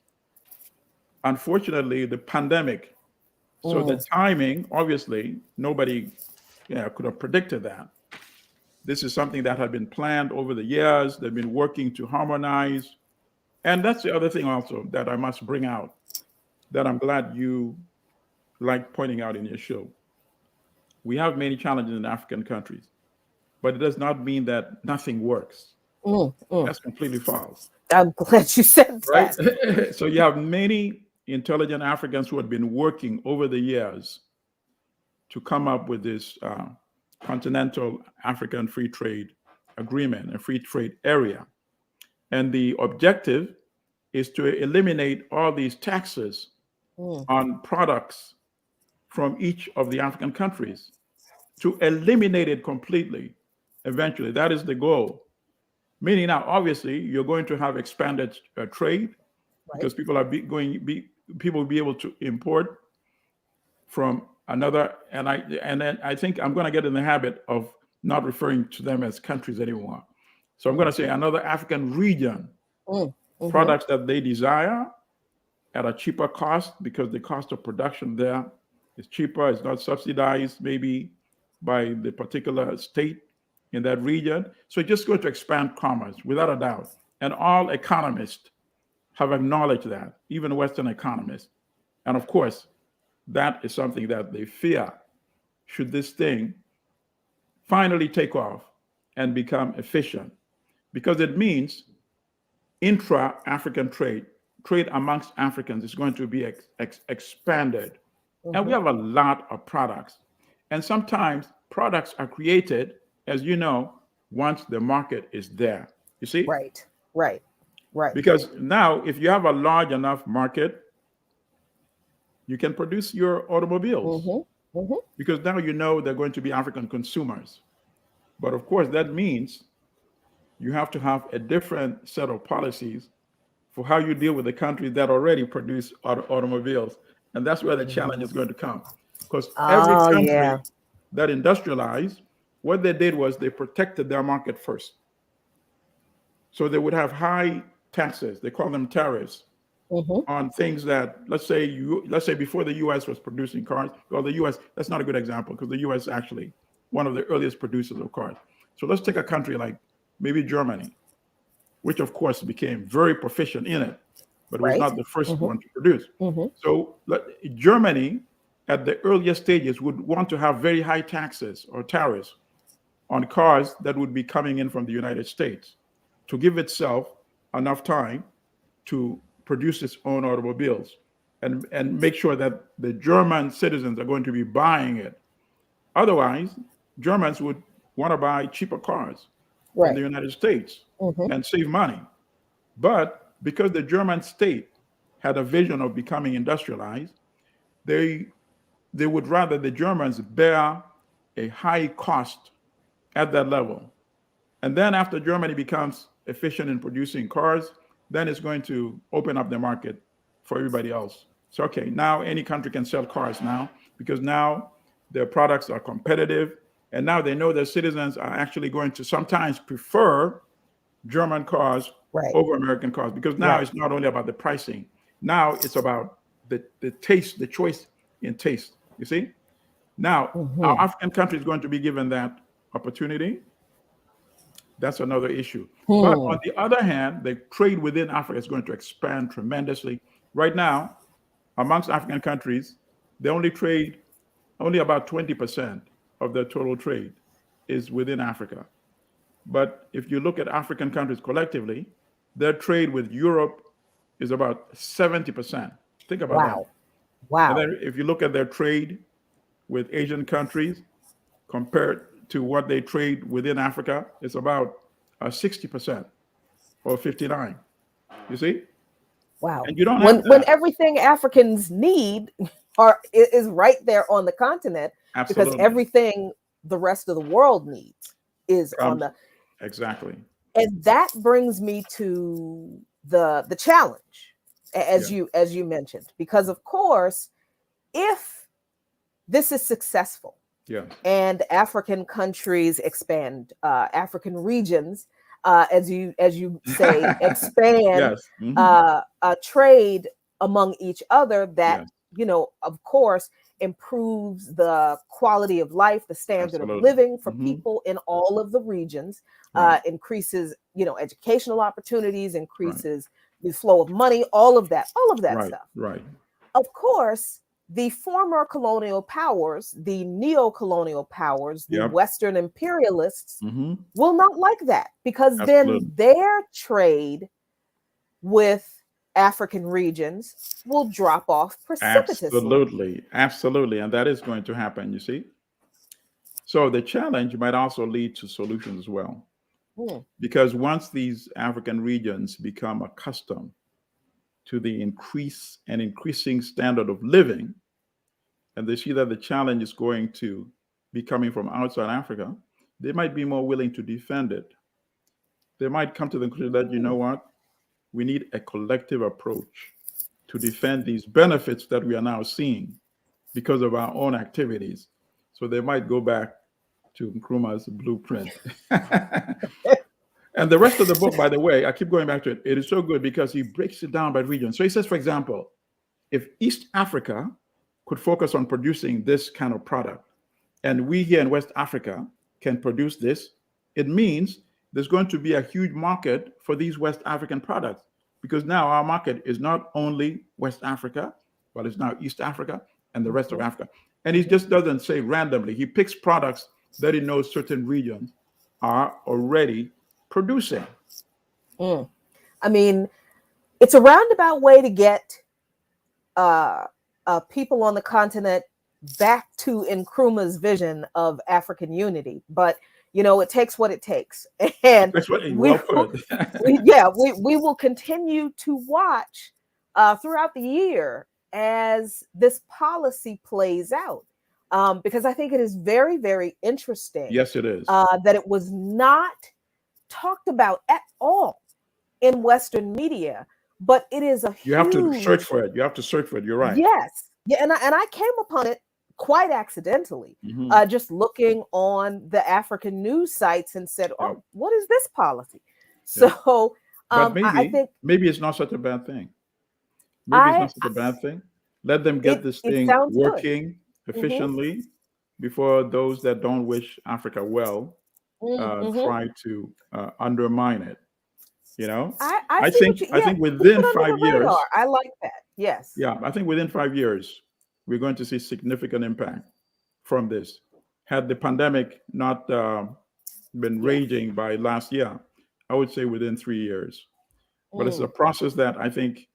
Unfortunately, the pandemic. So the timing, obviously, nobody could have predicted that. This is something that had been planned over the years. They've been working to harmonize. And that's the other thing also that I must bring out, that I'm glad you like pointing out in your show. We have many challenges in African countries, but it does not mean that nothing works. That's completely false. I'm glad you said right? that. So you have many intelligent Africans who have been working over the years to come up with this continental African free trade agreement, a free trade area. And the objective is to eliminate all these taxes on products from each of the African countries, to eliminate it completely eventually. That is the goal. Meaning now, obviously, you're going to have expanded trade, because people will be able to import from another. And then I think I'm going to get in the habit of not referring to them as countries anymore. So I'm going to say another African region, products that they desire at a cheaper cost, because the cost of production there is cheaper. It's not subsidized maybe by the particular state in that region. So it's just going to expand commerce without a doubt. And all economists have acknowledged that, even Western economists. And of course, that is something that they fear, should this thing finally take off and become efficient, because it means intra-African trade amongst Africans is going to be expanded. And we have a lot of products. And sometimes products are created, as you know, once the market is there. You see? Right. Because now, if you have a large enough market, you can produce your automobiles. Because now you know they're going to be African consumers. But of course, that means you have to have a different set of policies for how you deal with the countries that already produce automobiles. And that's where the challenge is going to come. Because every country that industrialized, what they did was they protected their market first. So they would have high taxes, they call them tariffs, on things that, let's say before the US was producing cars. Well, the US, that's not a good example, because the US is actually one of the earliest producers of cars. So let's take a country like maybe Germany, which of course became very proficient in it, but was not the first one to produce. So Germany, at the earliest stages, would want to have very high taxes or tariffs on cars that would be coming in from the United States, to give itself enough time to produce its own automobiles and make sure that the German citizens are going to be buying it. Otherwise, Germans would want to buy cheaper cars from the United States and save money. But because the German state had a vision of becoming industrialized, they would rather the Germans bear a high cost at that level. And then after Germany becomes efficient in producing cars, then it's going to open up the market for everybody else. So, okay, now any country can sell cars now, because now their products are competitive. And now they know their citizens are actually going to sometimes prefer German cars over American cars, because now it's not only about the pricing. Now it's about the taste, the choice in taste, you see? Now, Mhm. are African countries going to be given that opportunity? That's another issue. But on the other hand, the trade within Africa is going to expand tremendously. Right now, amongst African countries, they only trade, only about 20% of their total trade is within Africa. But if you look at African countries collectively, their trade with Europe is about 70%. Think about that. Wow. And Wow. then if you look at their trade with Asian countries compared to what they trade within Africa, it's about 60% or 59. You see? Wow. And you don't have When that. everything Africans need is right there on the continent, because Absolutely. everything the rest of the world needs is on Comes the. exactly. And that brings me to the challenge, as Yeah. you mentioned, because of course, if this is successful Yeah. and African countries expand, African regions, as you say, expand Yes. Mhm. trade among each other, that Yes. of course improves the quality of life, the standard of Absolutely. living for Hmm. people in all of the regions, Right. increases educational opportunities, Right. increases the flow of money, all of that Right. stuff. Right. Of course, the former colonial powers, the neo-colonial powers, the Yep. Western imperialists Hmm. will not like that, because Absolutely. then their trade with African regions will drop off precipitously. Absolutely. Absolutely. And that is going to happen, you see. So the challenge might also lead to solutions as well. Hmm. Because once these African regions become accustomed to the increasing standard of living, and they see that the challenge is going to be coming from outside Africa, they might be more willing to defend it. They might come to the conclusion that, you know what, we need a collective approach to defend these benefits that we are now seeing because of our own activities. So they might go back to Nkrumah's blueprint. And the rest of the book, by the way, I keep going back to it. It is so good because he breaks it down by region. So he says, for example, if East Africa could focus on producing this kind of product, and we here in West Africa can produce this, it means there's going to be a huge market for these West African products, because now our market is not only West Africa, but it's now East Africa and the rest of Africa. And he just doesn't say randomly. He picks products that he knows certain regions are already producing. Mm. I mean, it's a roundabout way to get people on the continent back to Nkrumah's vision of African unity, but it takes what it takes, and That's what we well put. we will continue to watch throughout the year as this policy plays out, because I think it is very, very interesting. Yes, it is. That it was not talked about at all in Western media, but it is a You have to huge. search for it. You have to search for it. You're right. Yes, yeah, and I came upon it quite accidentally, Mhm. just looking on the African news sites, and said, Yeah. "Oh, what is this policy?" Yeah. So But I think maybe it's not such a bad thing. Maybe it's I not such a bad thing. Let them get this it thing sounds good. working Hmm. efficiently before those that don't wish Africa well Hmm. try to undermine it. You know, I I see what think you. I Yeah, think keep within it under the 5 years, radar. I like that. Yes. yeah, I think within 5 years we're going to see significant impact from this. Had the pandemic not been Yes. raging by last year, I would say within 3 years. But it's a Mm. process that I think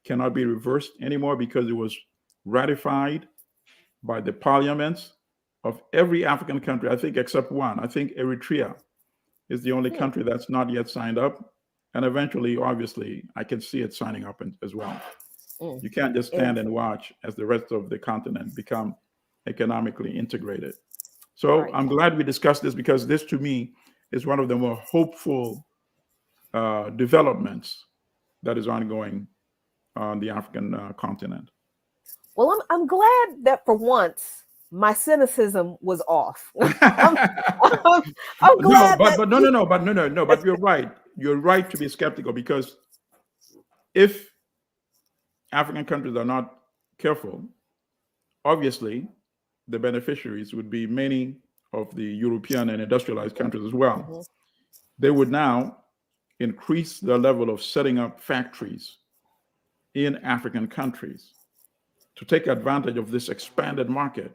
cannot be reversed anymore, because it was ratified by the parliaments of every African country, I think, except one. I think Eritrea is the only Mm. country that's not yet signed up. And eventually, obviously, I can see it signing up as well. Mm. You can't just stand And and watch as the rest of the continent become economically integrated. So right. I'm glad we discussed this, because this, to me, is one of the more hopeful developments that is ongoing on the African continent. Well, I'm glad that for once my cynicism was off. I'm, I'm, I'm No, glad but that but no, no, no, but no, no, no. But you're right. You're right to be skeptical, because if African countries are not careful, obviously the beneficiaries would be many of the European and industrialized countries as well. They would now increase the level of setting up factories in African countries to take advantage of this expanded market.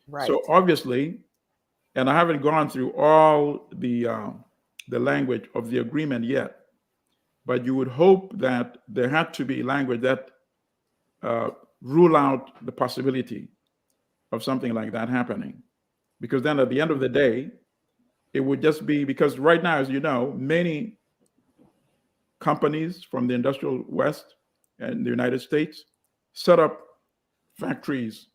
Right. So obviously, and I haven't gone through all the language of the agreement yet, but you would hope that there had to be language that rule out the possibility of something like that happening. Because then at the end of the day, it would just be, because right now, as you know, many companies from the industrial West and the United States set up factories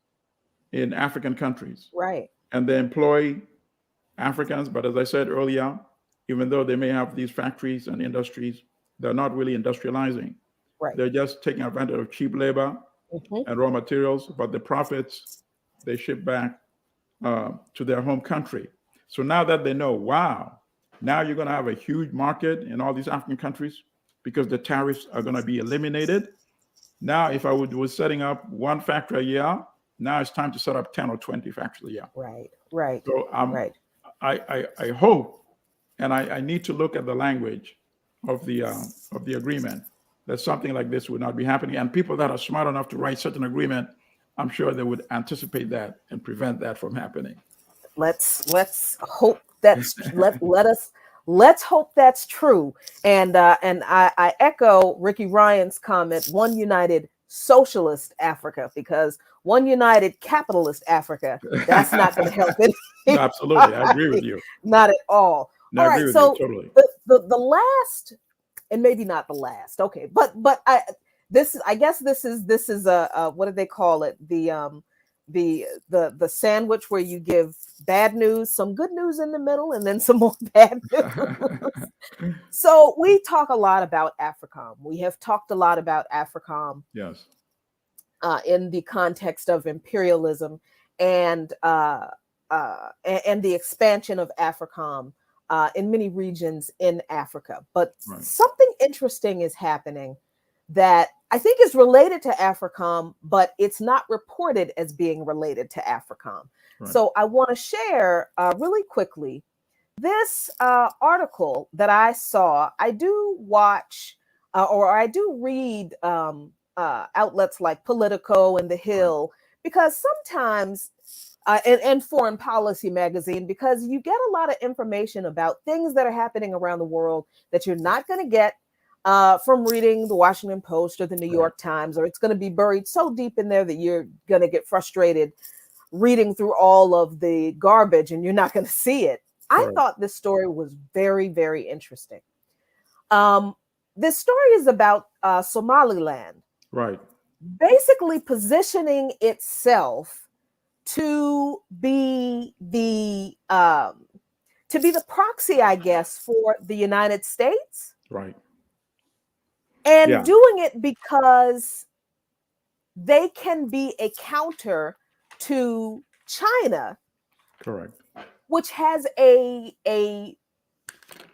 in African countries. Right. And they employ Africans, but as I said earlier, even though they may have these factories and industries, they're not really industrializing. Right. They're just taking advantage of cheap labor and raw materials, but the profits they ship back to their home country. So now that they know, wow, now you're going to have a huge market in all these African countries because the tariffs are going to be eliminated. Now, if I was setting up one factory a year, now it's time to set up 10 or 20 factories a year. Right. Right. So right. I hope, and I need to look at the language of the agreement, that something like this would not be happening. And people that are smart enough to write such an agreement, I'm sure they would anticipate that and prevent that from happening. Let's hope that's let's hope that's true. And I echo Ricky Ryan's comment: one united socialist Africa, because one united capitalist Africa, that's not going to help it. No, absolutely, I agree with you. Not at all. No, All I right, agree with so you, totally. the last, and maybe not the last. Okay, but I guess this is a what do they call it? The sandwich where you give bad news, some good news in the middle, and then some more bad news. So we talk a lot about AFRICOM. We have talked a lot about AFRICOM. Yes. In the context of imperialism and the expansion of AFRICOM in many regions in Africa. But something interesting is happening that I think is related to AFRICOM, but it's not reported as being related to AFRICOM. Right. So I want to share really quickly this article that I saw. I do watch or I do read outlets like Politico and The Hill, because sometimes, and Foreign Policy magazine, because you get a lot of information about things that are happening around the world that you're not going to get from reading the Washington Post or the New York Times, or it's going to be buried so deep in there that you're going to get frustrated reading through all of the garbage and you're not going to see it. I thought this story was very, very interesting. This story is about Somaliland. Right. Basically positioning itself to be the proxy, I guess, for the United States. Right. And doing it because they can be a counter to China. Correct. Which has a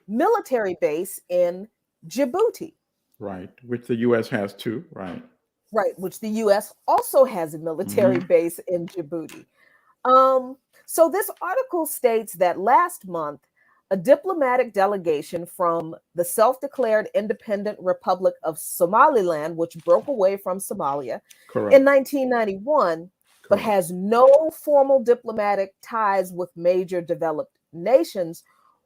military base in Djibouti. Right, which the U.S. has too, right? Right, which the U.S. also has a military base in Djibouti. So this article states that last month, a diplomatic delegation from the self-declared independent Republic of Somaliland, which broke away from Somalia in 1991, but has no formal diplomatic ties with major developed nations,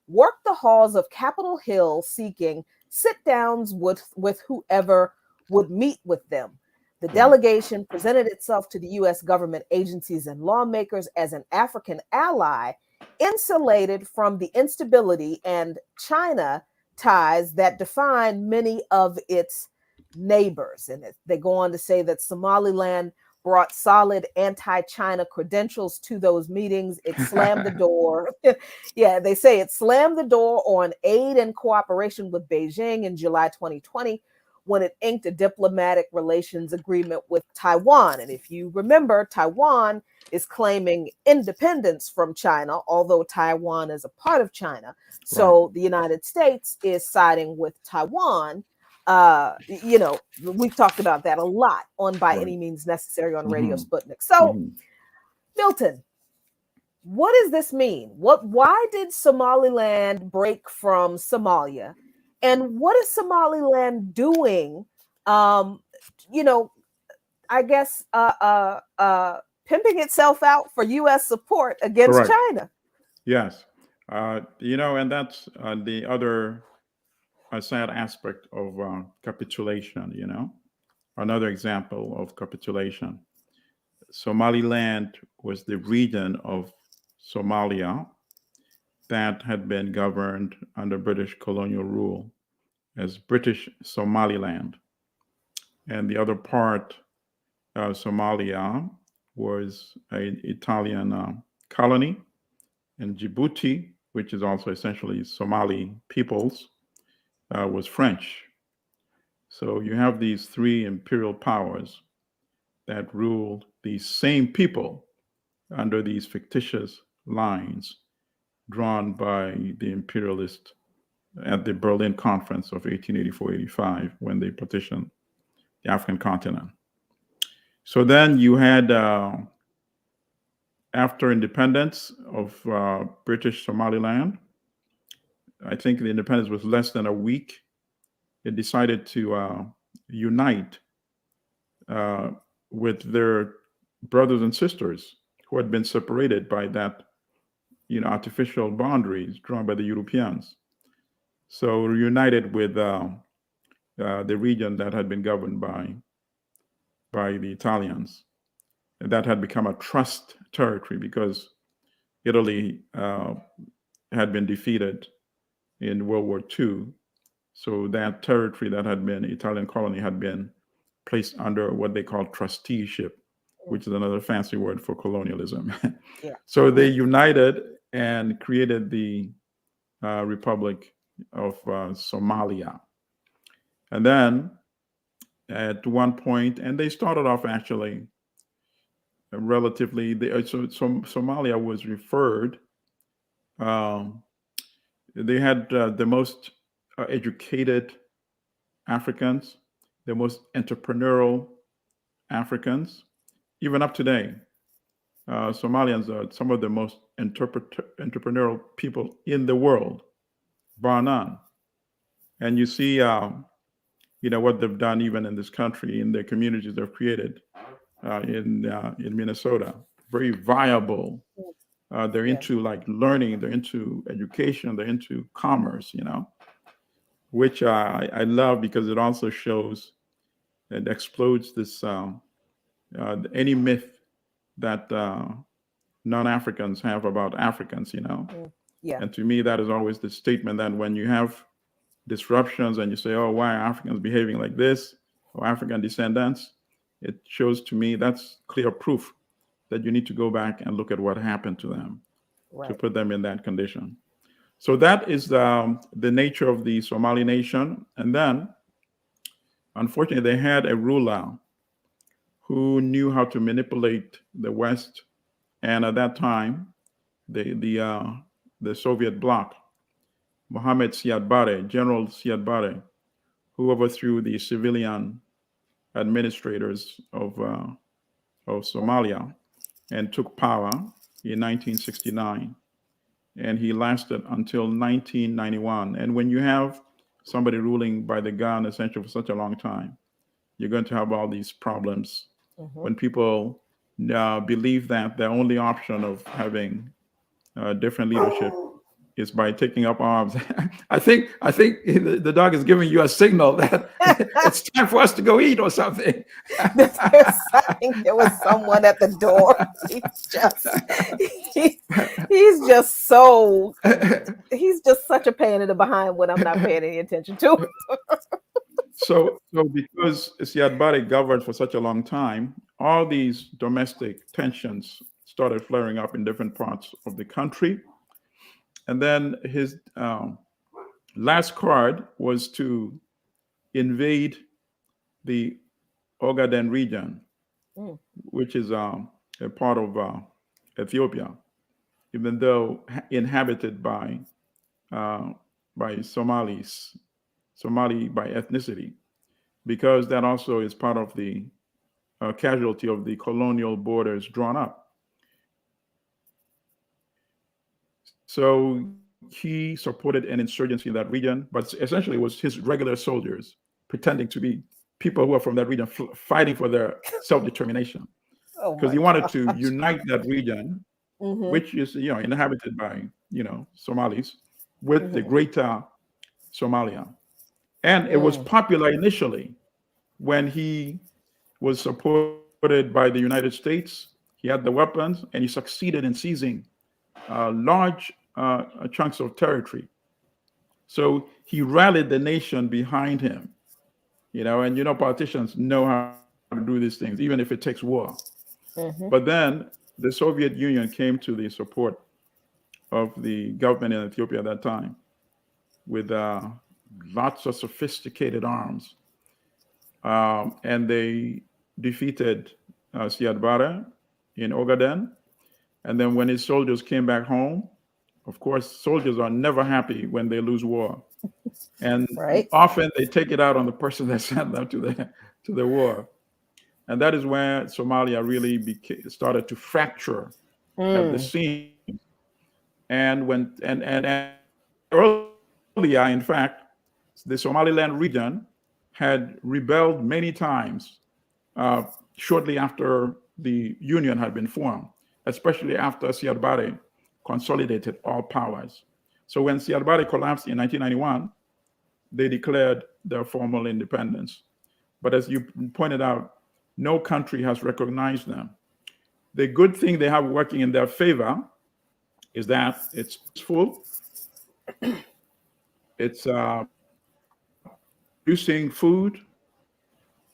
worked the halls of Capitol Hill seeking sit-downs with whoever would meet with them. The delegation presented itself to the U.S. government agencies and lawmakers as an African ally, insulated from the instability and China ties that define many of its neighbors. And they go on to say that Somaliland brought solid anti-China credentials to those meetings. It slammed the door. Yeah, they say it slammed the door on aid and cooperation with Beijing in July 2020, when it inked a diplomatic relations agreement with Taiwan. And if you remember, Taiwan is claiming independence from China, although Taiwan is a part of China. So the United States is siding with Taiwan. We've talked about that a lot on By Any Means Necessary on Radio Sputnik. So, Milton, what does this mean? Why did Somaliland break from Somalia? And what is Somaliland doing? You know, I guess pimping itself out for U.S. support against Correct. China. Yes. And that's the other sad aspect of capitulation, another example of capitulation. Somaliland was the region of Somalia that had been governed under British colonial rule as British Somaliland. And the other part of Somalia was an Italian colony, and Djibouti, which is also essentially Somali peoples, was French. So you have these three imperial powers that ruled these same people under these fictitious lines drawn by the imperialists at the Berlin Conference of 1884-85 when they partitioned the African continent. So then you had, after independence of British Somaliland, I think the independence was less than a week, it decided to unite with their brothers and sisters who had been separated by that, artificial boundaries drawn by the Europeans. So reunited with the region that had been governed by the Italians. And that had become a trust territory because Italy had been defeated in World War II. So that territory that had been Italian colony had been placed under what they call trusteeship, which is another fancy word for colonialism. Yeah. So they united and created the Republic of Somalia. And then at one point, and they started off actually relatively, Somalia was referred, they had the most educated Africans, the most entrepreneurial Africans. Even up today, Somalians are some of the most entrepreneurial people in the world, bar none. And you see, what they've done even in this country, in the communities they've created in Minnesota, very viable. They're into like learning, they're into education, they're into commerce, which I love because it also shows and explodes this any myth that non-Africans have about Africans, Yeah. And to me, that is always the statement that when you have disruptions and you say, oh, why are Africans behaving like this, or African descendants, it shows to me that's clear proof that you need to go back and look at what happened to them to put them in that condition. So that is the nature of the Somali nation. And then, unfortunately, they had a ruler who knew how to manipulate the West. And at that time, the Soviet bloc, Mohammed Siad Barre, General Siad Barre, who overthrew the civilian administrators of Somalia and took power in 1969. And he lasted until 1991. And when you have somebody ruling by the gun essentially for such a long time, you're going to have all these problems when people believe that the only option of having different leadership is by taking up arms. I think the dog is giving you a signal that it's time for us to go eat or something. I think there was someone at the door. He's just such a pain in the behind when I'm not paying any attention to. So because Siad Barre governed for such a long time, all these domestic tensions started flaring up in different parts of the country. And then his last card was to invade the Ogaden region, which is a part of Ethiopia, even though inhabited by Somalis, Somali by ethnicity, because that also is part of the casualty of the colonial borders drawn up. So he supported an insurgency in that region, but essentially it was his regular soldiers pretending to be people who are from that region fighting for their self-determination. Oh Because my he wanted gosh. to unite that region, Mm-hmm. which is inhabited by Somalis, with the Mm-hmm. greater Somalia. And it was Mm. popular initially when he was supported by the United States. He had the weapons and he succeeded in seizing large chunks of territory. So he rallied the nation behind him, and politicians know how to do these things, even if it takes war. Mm-hmm. But then the Soviet Union came to the support of the government in Ethiopia at that time with lots of sophisticated arms. And they defeated Siad Barre in Ogaden. And then when his soldiers came back home, of course, soldiers are never happy when they lose war. And Right. often they take it out on the person that sent them to the war. And that is where Somalia really started to fracture at the Mm. seams. And earlier, in fact, the Somaliland region had rebelled many times uh, shortly after the union had been formed, especially after Siad Barre consolidated all powers. So when Siad Barre collapsed in 1991, they declared their formal independence. But as you pointed out, no country has recognized them. The good thing they have working in their favor is that it's peaceful, it's producing food,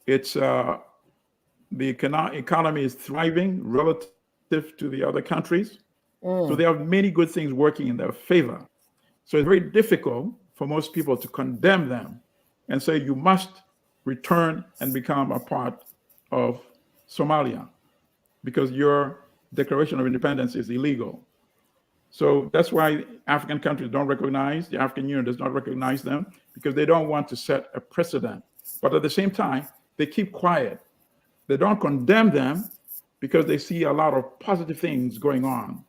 it's the economy is thriving relative to the other countries. So Mm. they have many good things working in their favor. So it's very difficult for most people to condemn them and say you must return and become a part of Somalia because your declaration of independence is illegal. So that's why African countries don't recognize, the African Union does not recognize them because they don't want to set a precedent. But at the same time, they keep quiet. They don't condemn them because they see a lot of positive things going on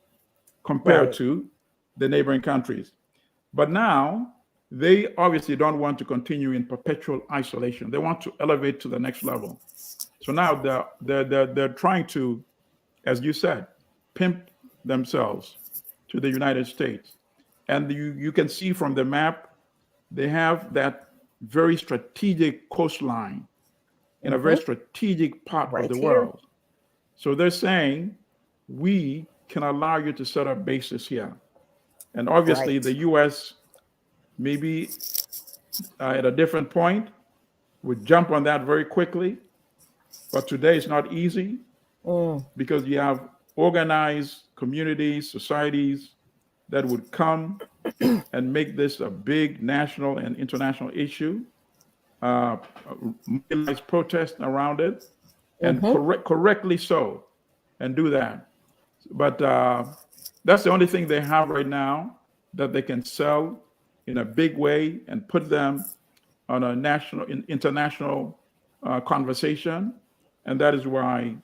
compared Right. to the neighboring countries. But now they obviously don't want to continue in perpetual isolation. They want to elevate to the next level. So now they're trying to, as you said, pimp themselves to the United States. And you can see from the map, they have that very strategic coastline in a very Mm-hmm. strategic part of Right the here. world. So they're saying, we can allow you to set up bases here. And obviously, Right. the US, maybe at a different point, would jump on that very quickly. But today it's not easy Mm. because you have organized communities, societies that would come and make this a big national and international issue, uh, mobilize protest around it, and Mm-hmm. correctly so, and do that. But that's the only thing they have right now that they can sell in a big way and put them on a international conversation, and that is why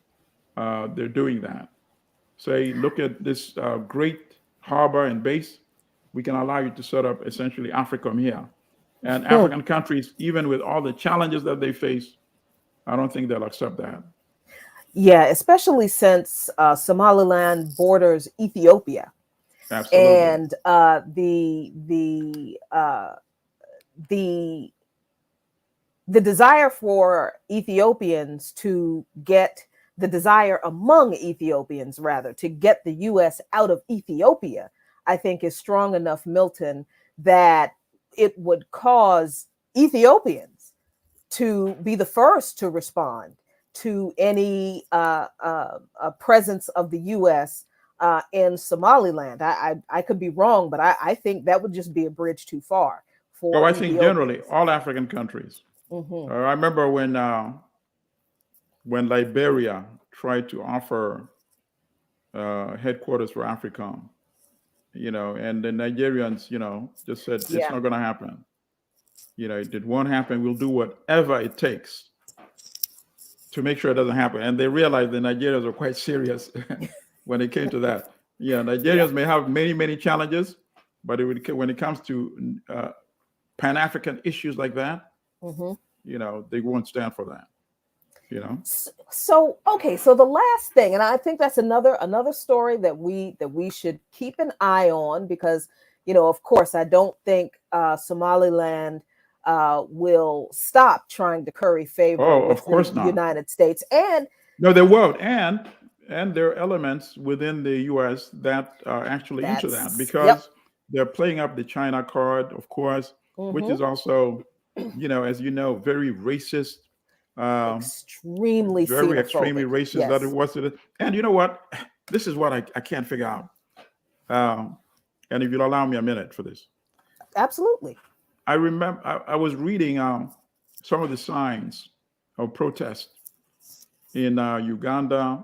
they're doing that. Say, look at this great harbor and base. We can allow you to set up essentially AFRICOM here. And Hmm. African countries, even with all the challenges that they face, I don't think they'll accept that. Yeah, especially since Somaliland borders Ethiopia, Absolutely. and the the desire for Ethiopians to get the desire among Ethiopians rather to get the US out of Ethiopia, I think is strong enough, Milton, that it would cause Ethiopians to be the first to respond to any presence of the US in Somaliland. I could be wrong, but I think that would just be a bridge too far Well, for I think generally Ethiopians. all African countries. Hmm. I remember when Liberia tried to offer headquarters for AFRICOM, and the Nigerians, just said it's Yeah. not going to happen. It won't happen. We'll do whatever it takes to make sure it doesn't happen. And they realized the Nigerians were quite serious when it came to that. Yeah, Nigerians may have many challenges, but when it comes to Pan-African issues like that, they won't stand for that. So okay, so the last thing, and I think that's another story that we should keep an eye on, because of course I don't think Somaliland will stop trying to curry favor with the United States, and no, they won't, and there are elements within the U.S. that are actually into that, because they're playing up the China card, of course, which is also, as you know, very racist. Extremely racist. Yes. That it was, and you know what? This is what I can't figure out. And if you'll allow me a minute for this. Absolutely. I remember I was reading some of the signs of protest in Uganda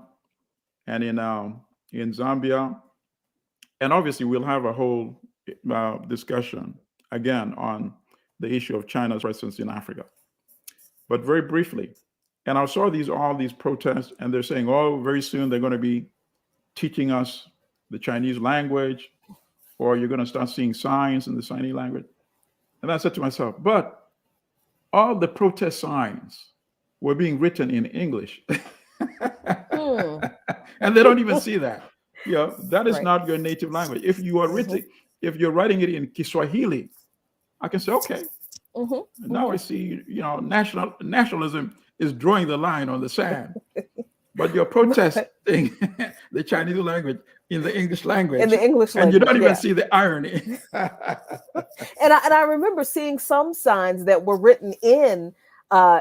and in Zambia, and obviously we'll have a whole discussion again on the issue of China's presence in Africa. But very briefly, and I saw all these protests, and they're saying, oh, very soon they're going to be teaching us the Chinese language, or you're going to start seeing signs in the Chinese language. And I said to myself, but all the protest signs were being written in English. And they don't even see that. That is not your native language. If you are if you're writing it in Kiswahili, I can say, okay. Now I see, nationalism is drawing the line on the sand. But you're protesting the Chinese language in the English language. And you don't even see the irony. And I remember seeing some signs that were written in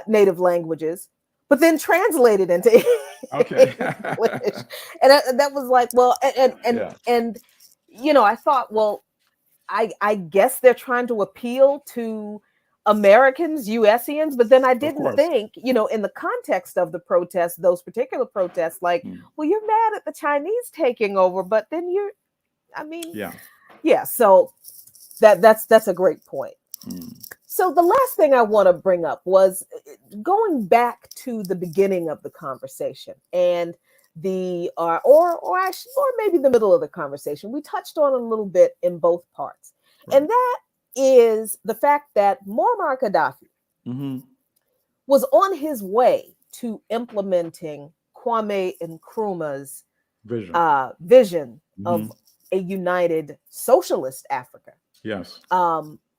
native languages, but then translated into English. And that was like, well, and I thought, well, I guess they're trying to appeal to Americans, USians, but then I didn't think, in the context of the protests, those particular protests, like, well, you're mad at the Chinese taking over, but then so that's a great point. So the last thing I want to bring up was going back to the beginning of the conversation and or maybe the middle of the conversation. We touched on a little bit in both parts, and that is the fact that Muammar Gaddafi was on his way to implementing Kwame Nkrumah's vision of a united socialist Africa. Yes.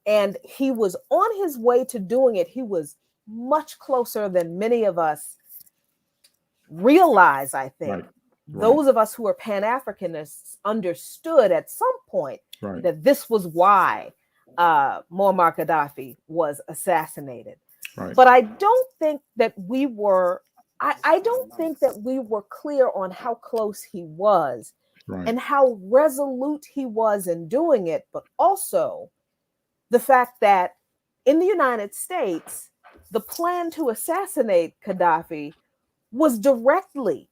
And he was on his way to doing it. He was much closer than many of us realize, I think. Those of us who are Pan-Africanists understood at some point that this was why Muammar Gaddafi was assassinated. But I don't think that we were clear on how close he was and how resolute he was in doing it, but also the fact that in the United States, the plan to assassinate Gaddafi was directly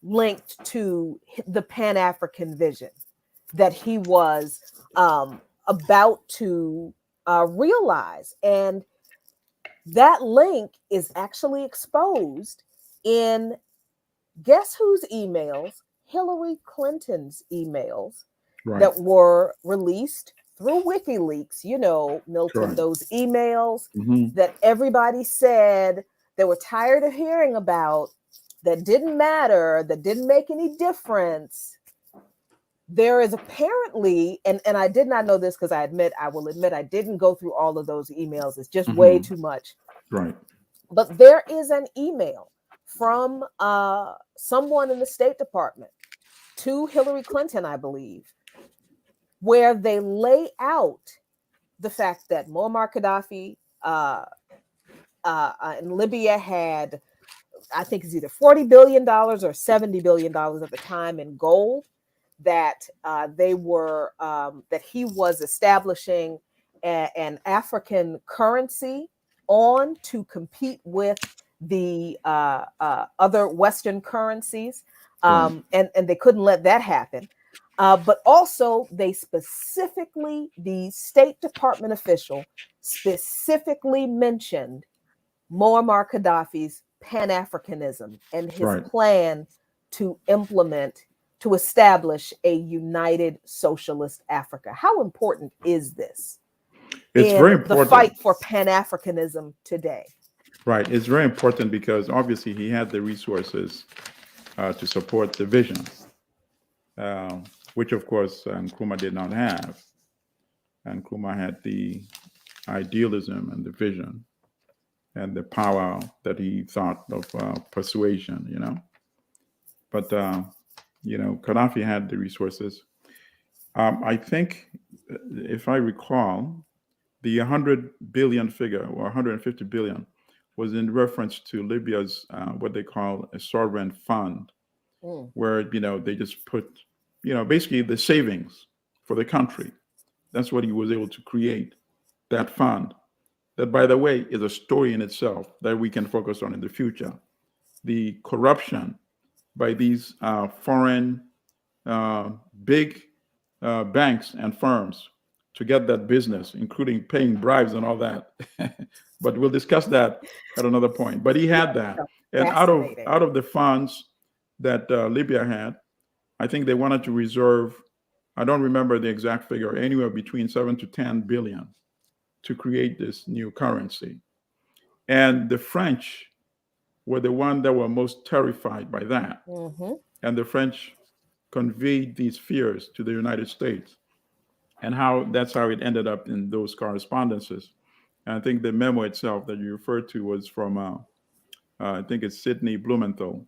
linked to the Pan-African vision that he was about to realize. And that link is actually exposed in, guess whose emails? Hillary Clinton's emails that were released through WikiLeaks. Milton, those emails that everybody said they were tired of hearing about, that didn't matter, that didn't make any difference. There is apparently, and I did not know this because I will admit I didn't go through all of those emails. It's just way too much. But there is an email from someone in the State Department to Hillary Clinton, I believe, where they lay out the fact that Muammar Gaddafi in Libya had, I think it's either $40 billion or $70 billion at the time in gold, that that he was establishing an African currency to compete with the other Western currencies, and they couldn't let that happen. But also, the State Department official specifically mentioned Muammar Gaddafi's pan-Africanism and his plan to implement to establish a united socialist Africa. How important is this It's in very the important. fight for pan-Africanism today? Right. It's very important because obviously he had the resources to support the vision, which of course Nkrumah did not have. And Nkrumah had the idealism and the vision and the power that he thought of persuasion, But, Gaddafi had the resources. I think, if I recall, the 100 billion figure or 150 billion was in reference to Libya's what they call a sovereign fund, where, they just put, basically the savings for the country. That's what he was able to create, that fund. That, by the way, is a story in itself that we can focus on in the future. The corruption by these foreign big banks and firms to get that business, including paying bribes and all that. But we'll discuss that at another point. But he had that. And out of the funds that Libya had, I think they wanted to reserve, I don't remember the exact figure, anywhere between 7 to 10 billion to create this new currency. And the French were the one that were most terrified by that. And the French conveyed these fears to the United States, and that's how it ended up in those correspondences. And I think the memo itself that you referred to was from, I think it's Sidney Blumenthal,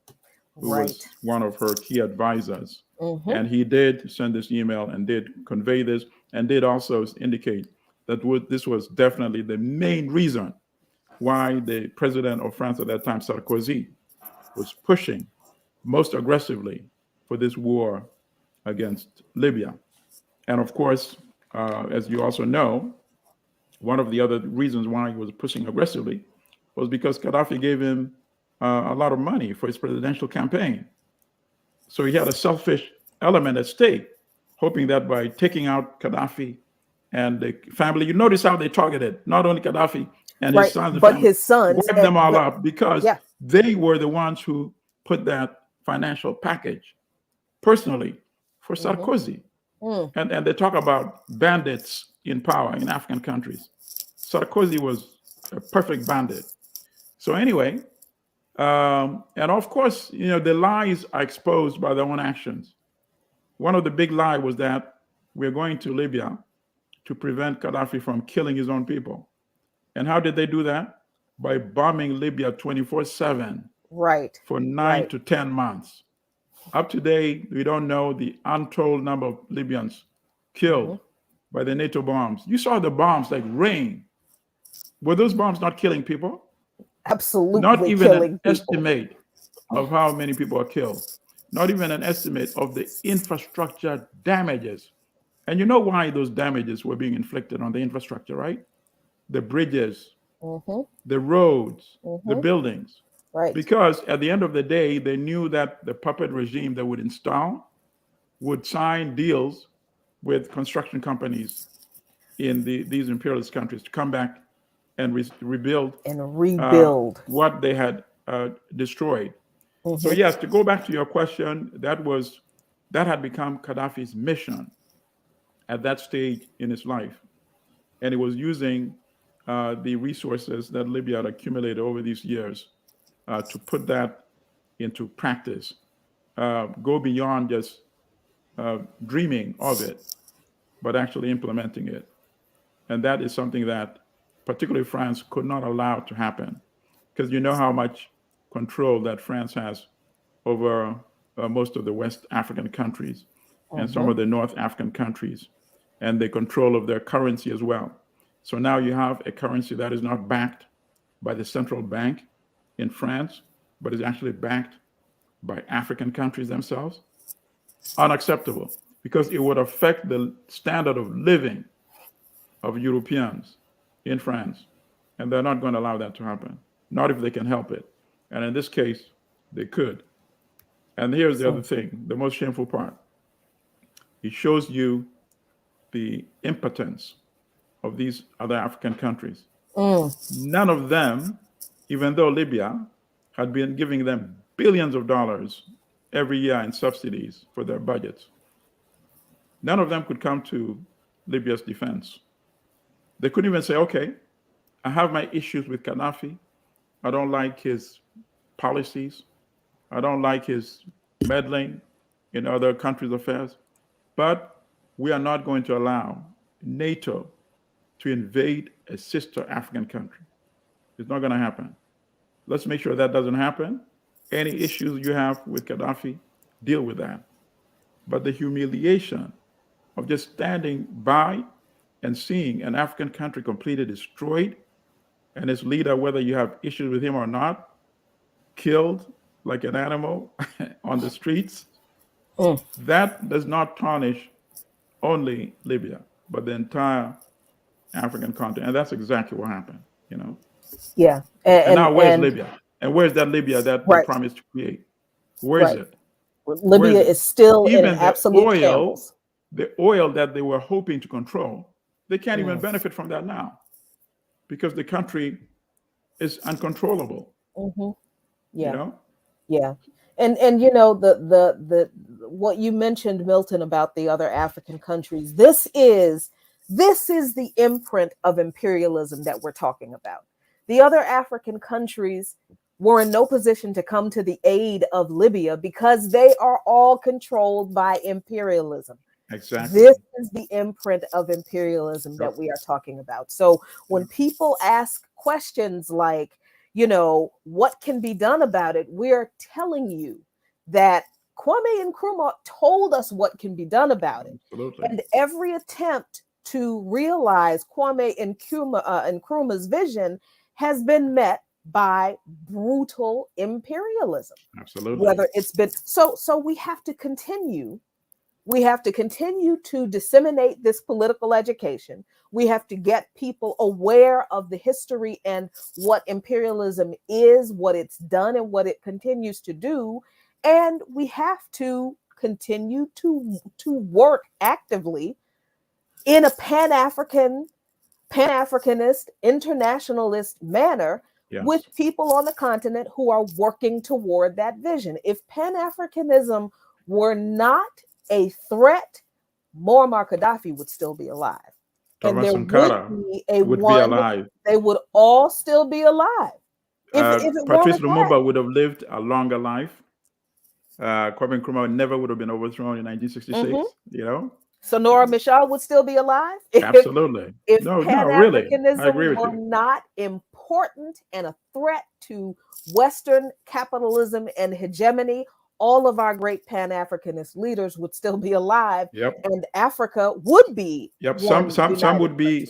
who was one of her key advisors. And he did send this email and did convey this, and did also indicate that this was definitely the main reason why the president of France at that time, Sarkozy, was pushing most aggressively for this war against Libya. And of course, as you also know, one of the other reasons why he was pushing aggressively was because Gaddafi gave him a lot of money for his presidential campaign. So he had a selfish element at stake, hoping that by taking out Gaddafi and the family, you notice how they targeted not only Gaddafi and his sons, but his sons, wiped them all up because they were the ones who put that financial package personally for Sarkozy. And they talk about bandits in power in African countries. Sarkozy was a perfect bandit. So anyway, and of course, the lies are exposed by their own actions. One of the big lies was that we're going to Libya to prevent Gaddafi from killing his own people. And how did they do that? By bombing Libya 24/7 for 9 to 10 months. Up to date, we don't know the untold number of Libyans killed by the NATO bombs. You saw the bombs like rain. Were those bombs not killing people? Absolutely. Not even an estimate of how many people are killed. Not even an estimate of the infrastructure damages. And you know why those damages were being inflicted on the infrastructure, right? The bridges, the roads, the buildings. Because at the end of the day, they knew that the puppet regime they would install would sign deals with construction companies in these imperialist countries to come back and rebuild what they had destroyed. So yes, to go back to your question, that had become Gaddafi's mission at that stage in his life. And he was using the resources that Libya had accumulated over these years to put that into practice, go beyond just dreaming of it, but actually implementing it. And that is something that particularly France could not allow to happen, because you know how much control that France has over most of the West African countries and some of the North African countries, and the control of their currency as well. So now you have a currency that is not backed by the central bank in France, but is actually backed by African countries themselves. Unacceptable, because it would affect the standard of living of Europeans in France. And they're not going to allow that to happen, not if they can help it. And in this case, they could. And here's the other thing, the most shameful part. It shows you the impotence of these other African countries. None of them, even though Libya had been giving them billions of dollars every year in subsidies for their budgets. None of them could come to Libya's defense. They couldn't even say, okay, I have my issues with Gaddafi. I don't like his policies. I don't like his meddling in other countries' affairs. But we are not going to allow NATO to invade a sister African country. It's not going to happen. Let's make sure that doesn't happen. Any issues you have with Gaddafi, deal with that. But the humiliation of just standing by and seeing an African country completely destroyed and its leader, whether you have issues with him or not, killed like an animal on the streets, that does not tarnish only Libya, but the entire African continent. And that's exactly what happened, you know? Yeah. And now where's Libya? And where's that Libya that they promised to create? Where is it? Libya is still in absolute shambles. The oil that they were hoping to control, they can't even benefit from that now because the country is uncontrollable. Yeah. You know? Yeah. And you know, the what you mentioned, Milton, about the other African countries, this is the imprint of imperialism that we're talking about. The other African countries were in no position to come to the aid of Libya because they are all controlled by imperialism. Exactly. This is the imprint of imperialism that we are talking about. So when people ask questions like, you know, what can be done about it? We're telling you that Kwame Nkrumah told us what can be done about it. Absolutely. And every attempt to realize Kwame Nkrumah's vision has been met by brutal imperialism. Absolutely. Whether it's been so we have to continue. We have to continue to disseminate this political education. We have to get people aware of the history and what imperialism is, what it's done, and what it continues to do. And we have to continue to work actively in a pan-Africanist, internationalist manner with people on the continent who are working toward that vision. If Pan-Africanism were not a threat, Muammar Gaddafi would still be alive. And there would be alive. They would all still be alive. Patrice Lumumba would have lived a longer life. Kwame Nkrumah never would have been overthrown in 1966, you know? Sonora Michel would still be alive. Absolutely. If Pan-Africanism really. were not important and a threat to Western capitalism and hegemony, all of our great Pan-Africanist leaders would still be alive, and Africa would be. Some would be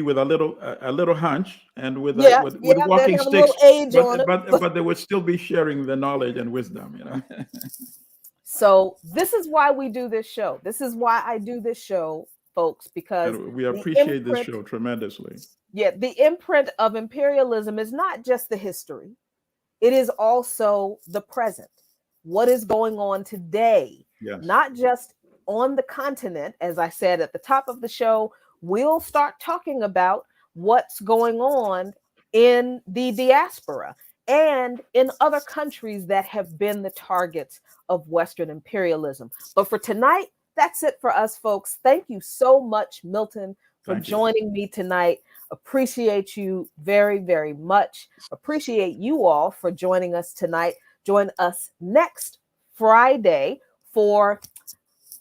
with a little hunch and with walking sticks, but they would still be sharing the knowledge and wisdom, you know. So this is why we do this show. This is why I do this show, folks, because we appreciate this show tremendously. Yeah, the imprint of imperialism is not just the history. It is also the present. What is going on today? Not just on the continent. As I said at the top of the show, we'll start talking about what's going on in the diaspora and in other countries that have been the targets of Western imperialism. But for tonight, that's it for us, folks. Thank you so much, Milton, for joining me tonight. Appreciate you very, very much. Appreciate you all for joining us tonight. Join us next Friday for,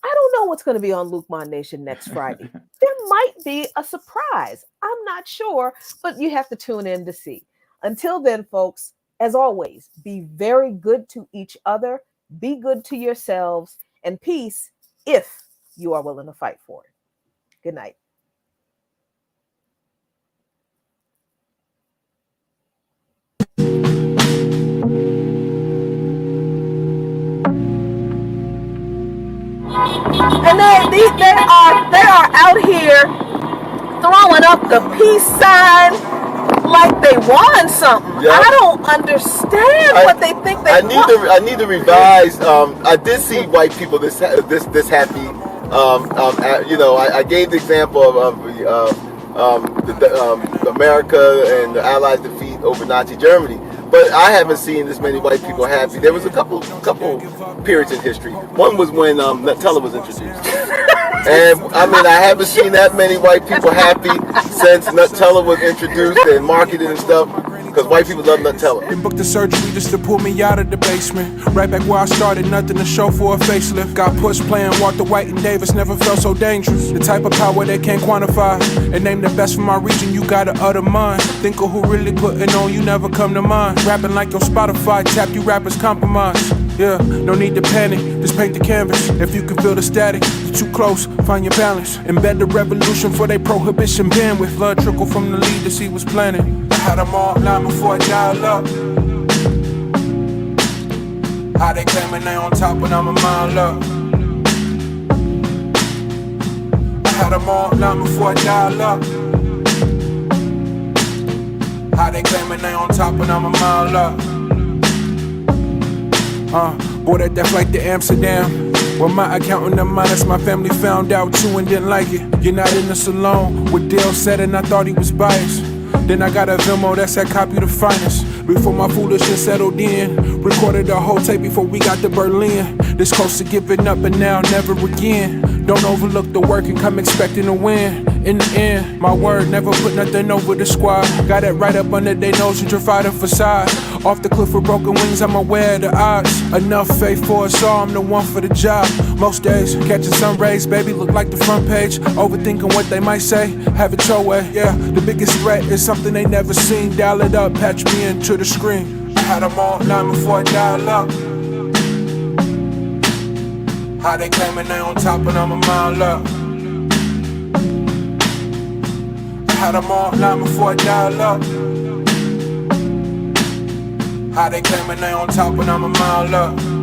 I don't know what's going to be on Luke Mon Nation next Friday. There might be a surprise. I'm not sure, but you have to tune in to see. Until then, folks, as always, be very good to each other. Be good to yourselves, and peace if you are willing to fight for it. Good night. And they are out here throwing up the peace sign like they won something. I don't understand what they think they want. I need to revise. I did see white people this happy. You know, I gave the example of America and the Allies' defeat over Nazi Germany. But I haven't seen this many white people happy. There was a couple periods in history. One was when Nutella was introduced. And I mean, I haven't seen that many white people happy since Nutella was introduced and marketed and stuff. Because white people love Nutella. Then booked the surgery just to pull me out of the basement. Right back where I started, nothing to show for a facelift. Got pushed playing Walter White and Davis, never felt so dangerous. The type of power they can't quantify. And name the best from my region, you gotta utter mine. Think of who really putting on, you never come to mind. Rapping like your Spotify, tap you rappers compromise. Yeah, no need to panic, just paint the canvas. If you can feel the static, you're too close, find your balance. Embed the revolution for their prohibition bandwidth. Blood trickle from the leaders he was planning. I had them all online before I dial up. How they claiming they on top when I'm a mile up. I had them all online before I dial up. How they claiming they on top when I'm a mile up. Boarded that flight to Amsterdam. Well, my accountant and minus my family found out too and didn't like it. You're not in the salon with Dale said and I thought he was biased. Then I got a Venmo that said copy the finest. Before my foolishness settled in, recorded the whole tape before we got to Berlin. This close to giving up and now never again. Don't overlook the work and come expecting to win. In the end, my word, never put nothing over the squad. Got it right up under their nose and try the facade. Off the cliff with broken wings, I'm aware of the odds. Enough faith for us all, I'm the one for the job. Most days, catching sun rays, baby, look like the front page. Overthinking what they might say, have it your way. Yeah, the biggest threat is something they never seen. Dial it up, patch me into the screen. I had them all online before I dial up. How they claiming they on top and I'm a mile up. I had them all online before I dial up. How they claiming they on top and I'm a mile up.